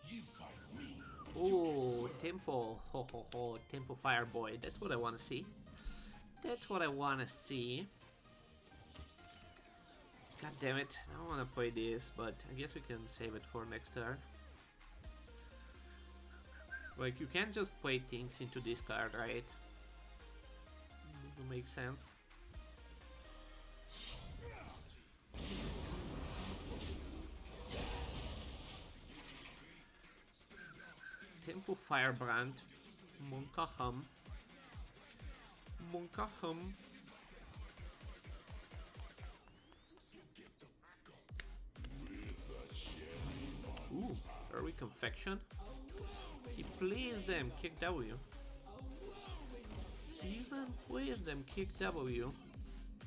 You fight me. Oh, Tempo. Ho ho ho. Tempo Fireboy. That's what I want to see. That's what I want to see. God damn it. I don't want to play this, but I guess we can save it for next turn. Like, you can't just play things into this card, right? It makes sense. Tempo Firebrand, Monkahum. Ooh, Furry Confection. He plays them, kick W. He even plays them, kick W.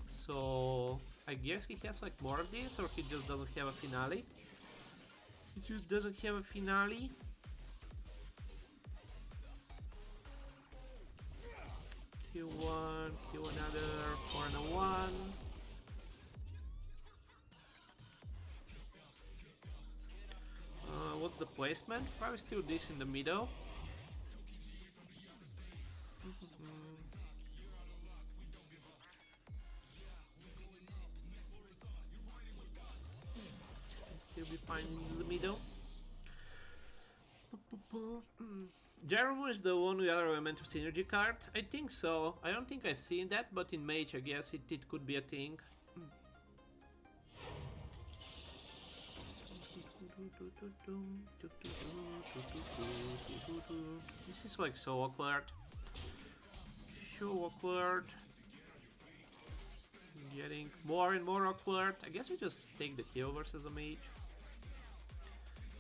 So I guess he has like more of this, or he just doesn't have a finale. He just doesn't have a finale. Kill one, kill another, 4 and a 1. What's the placement? Probably still this in the middle. Still be fine in the middle. Darkmoon is the one with other elemental synergy card? I think so. I don't think I've seen that, but in Mage I guess it could be a thing. This is like so awkward. So awkward. Getting more and more awkward. I guess we just take the heal versus a mage.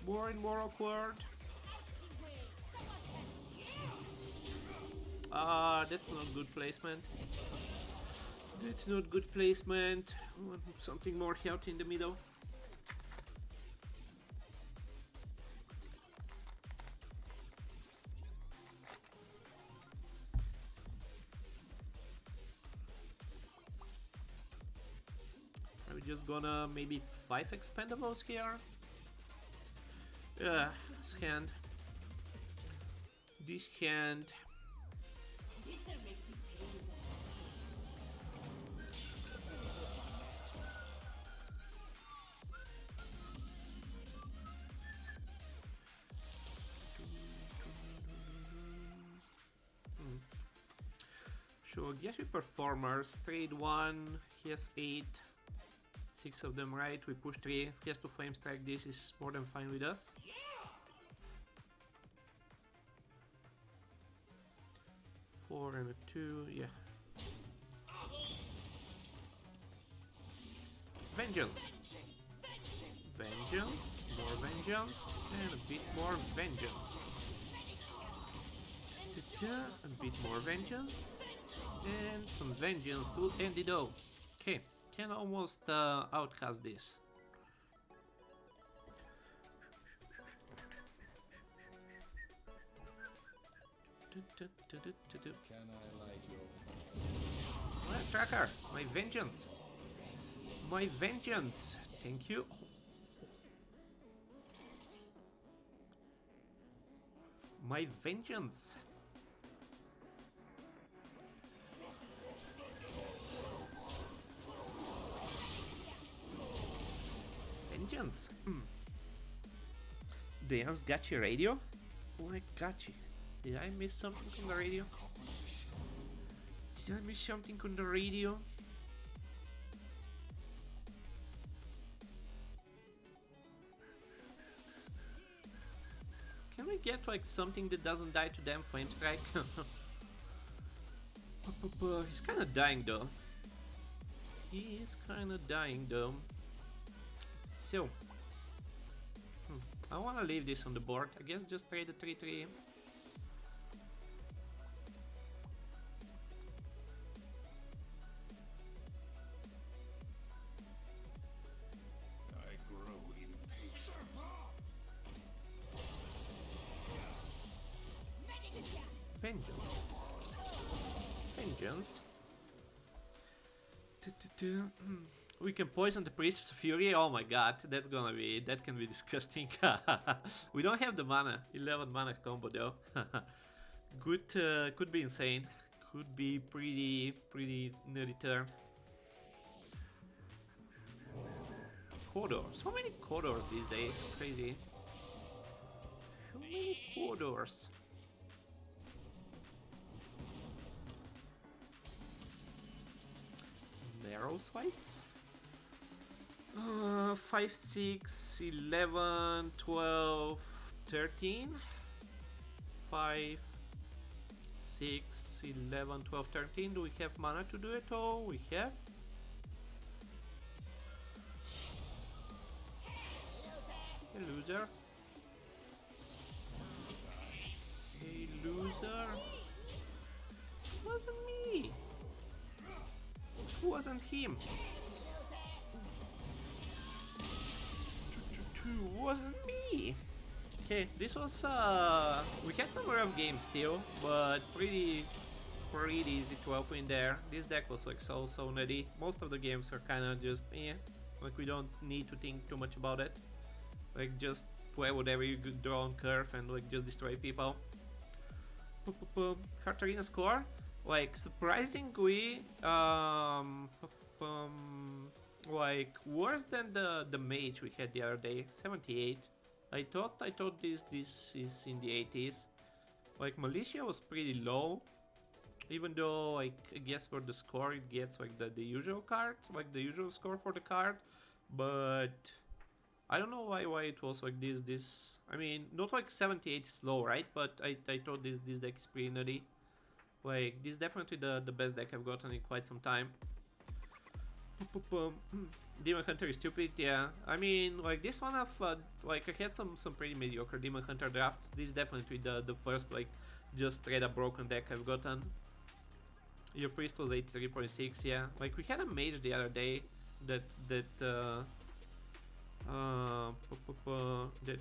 More and more awkward. That's not good placement. That's not good placement. I want something more healthy in the middle. Are we just gonna maybe 5 expendables here? Yeah, this hand. This hand. So I guess we performers, trade 1, he has 8, 6 of them, right? We push 3, if he has to flame strike this is more than fine with us. 4 and a 2, yeah. Vengeance! Vengeance, more vengeance, and a bit more vengeance. A bit more vengeance. And some vengeance to end it all. Okay, can almost outcast this. Can I light your fire? Well, tracker, my vengeance. My vengeance. Thank you. My vengeance. Vengeance. Diane's got your radio? Oh, I got you. Did I miss something on the radio? Did I miss something on the radio? Can we get like something that doesn't die to damn flame strike? He's kinda dying though. He is kinda dying though. So I wanna leave this on the board. I guess just trade the 3-3. I grow impatient. Vengeance. Vengeance. We can poison the Priestess of Fury. Oh my god, that can be disgusting. We don't have the mana. 11 mana combo though. Good, could be insane. Could be pretty nutty turn. Corridors. So many corridors these days. Crazy. So many corridors. Narrow slice. 5, 6, 11, 12, 13. 5, 6, 11, 12, 13. Do we have mana to do it? Oh, we have. Hey, loser. Hey, loser. It wasn't me. It wasn't him. Wasn't me. Okay, this was we had some rough games still, but pretty easy to open there. This deck was like so nutty. Most of the games are kind of just like we don't need to think too much about it. Like just play whatever you draw on curve and like just destroy people. Katarina score, like surprisingly like worse than the mage we had the other day. 78. I thought this is in the 80s. Like Militia was pretty low, even though like I guess for the score it gets like the usual card, like the usual score for the card, but I don't know why it was like this. I mean, not like 78 is low, right? But I thought this deck is pretty nutty. Like this is definitely the best deck I've gotten in quite some time. Demon Hunter is stupid, yeah. I mean, like this one of like I had some pretty mediocre Demon Hunter drafts. This is definitely the first like just straight up broken deck I've gotten. Your priest was 83.6, yeah. Like we had a mage the other day that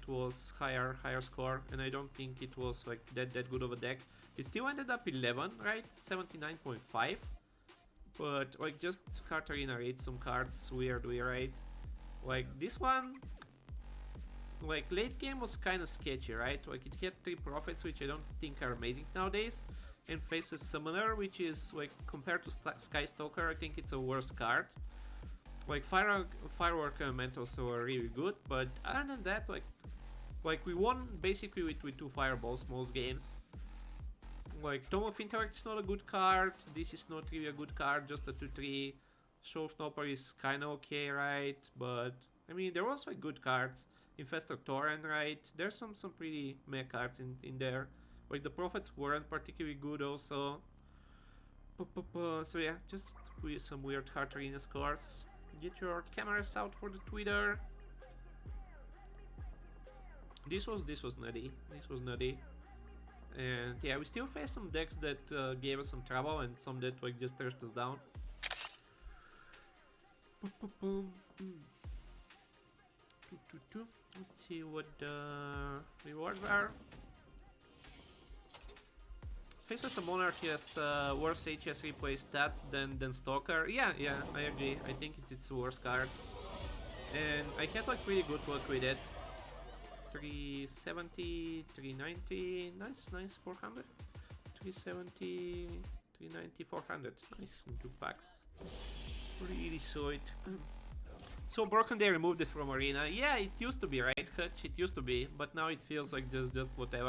was higher score, and I don't think it was like that good of a deck. It still ended up 11, right? 79.5. But like just Katarina rates some cards weirdly, right? Like this one, like late game was kind of sketchy, right? Like it had 3 prophets, which I don't think are amazing nowadays, and faced with Summoner, which is like compared to Sky Stalker, I think it's a worse card. Like Firework Elementals were really good, but other than that, like we won basically with 2 fireballs most games. Like Tome of Intellect is not a good card, this is not really a good card, just a 2-3. Show Snopper is kinda okay, right? But I mean there was like good cards. Infestor Torrent, right? There's some pretty meh cards in there. Like the Prophets weren't particularly good also. So yeah, just with some weird Heart Arena scores. Get your cameras out for the Twitter. This was nutty. This was nutty. And yeah, we still face some decks that gave us some trouble and some that like just threshed us down. Let's see what the rewards are. Faceless Monarch has worse HS replay stats than Stalker. Yeah, I agree. I think it's its worst card. And I had like really good luck with it. 370, 390, nice, 400. 370, 390, 400. Nice in 2 packs. Really solid. So Broken they removed it from Arena. Yeah, it used to be, right, Hutch? It used to be, but now it feels like just whatever.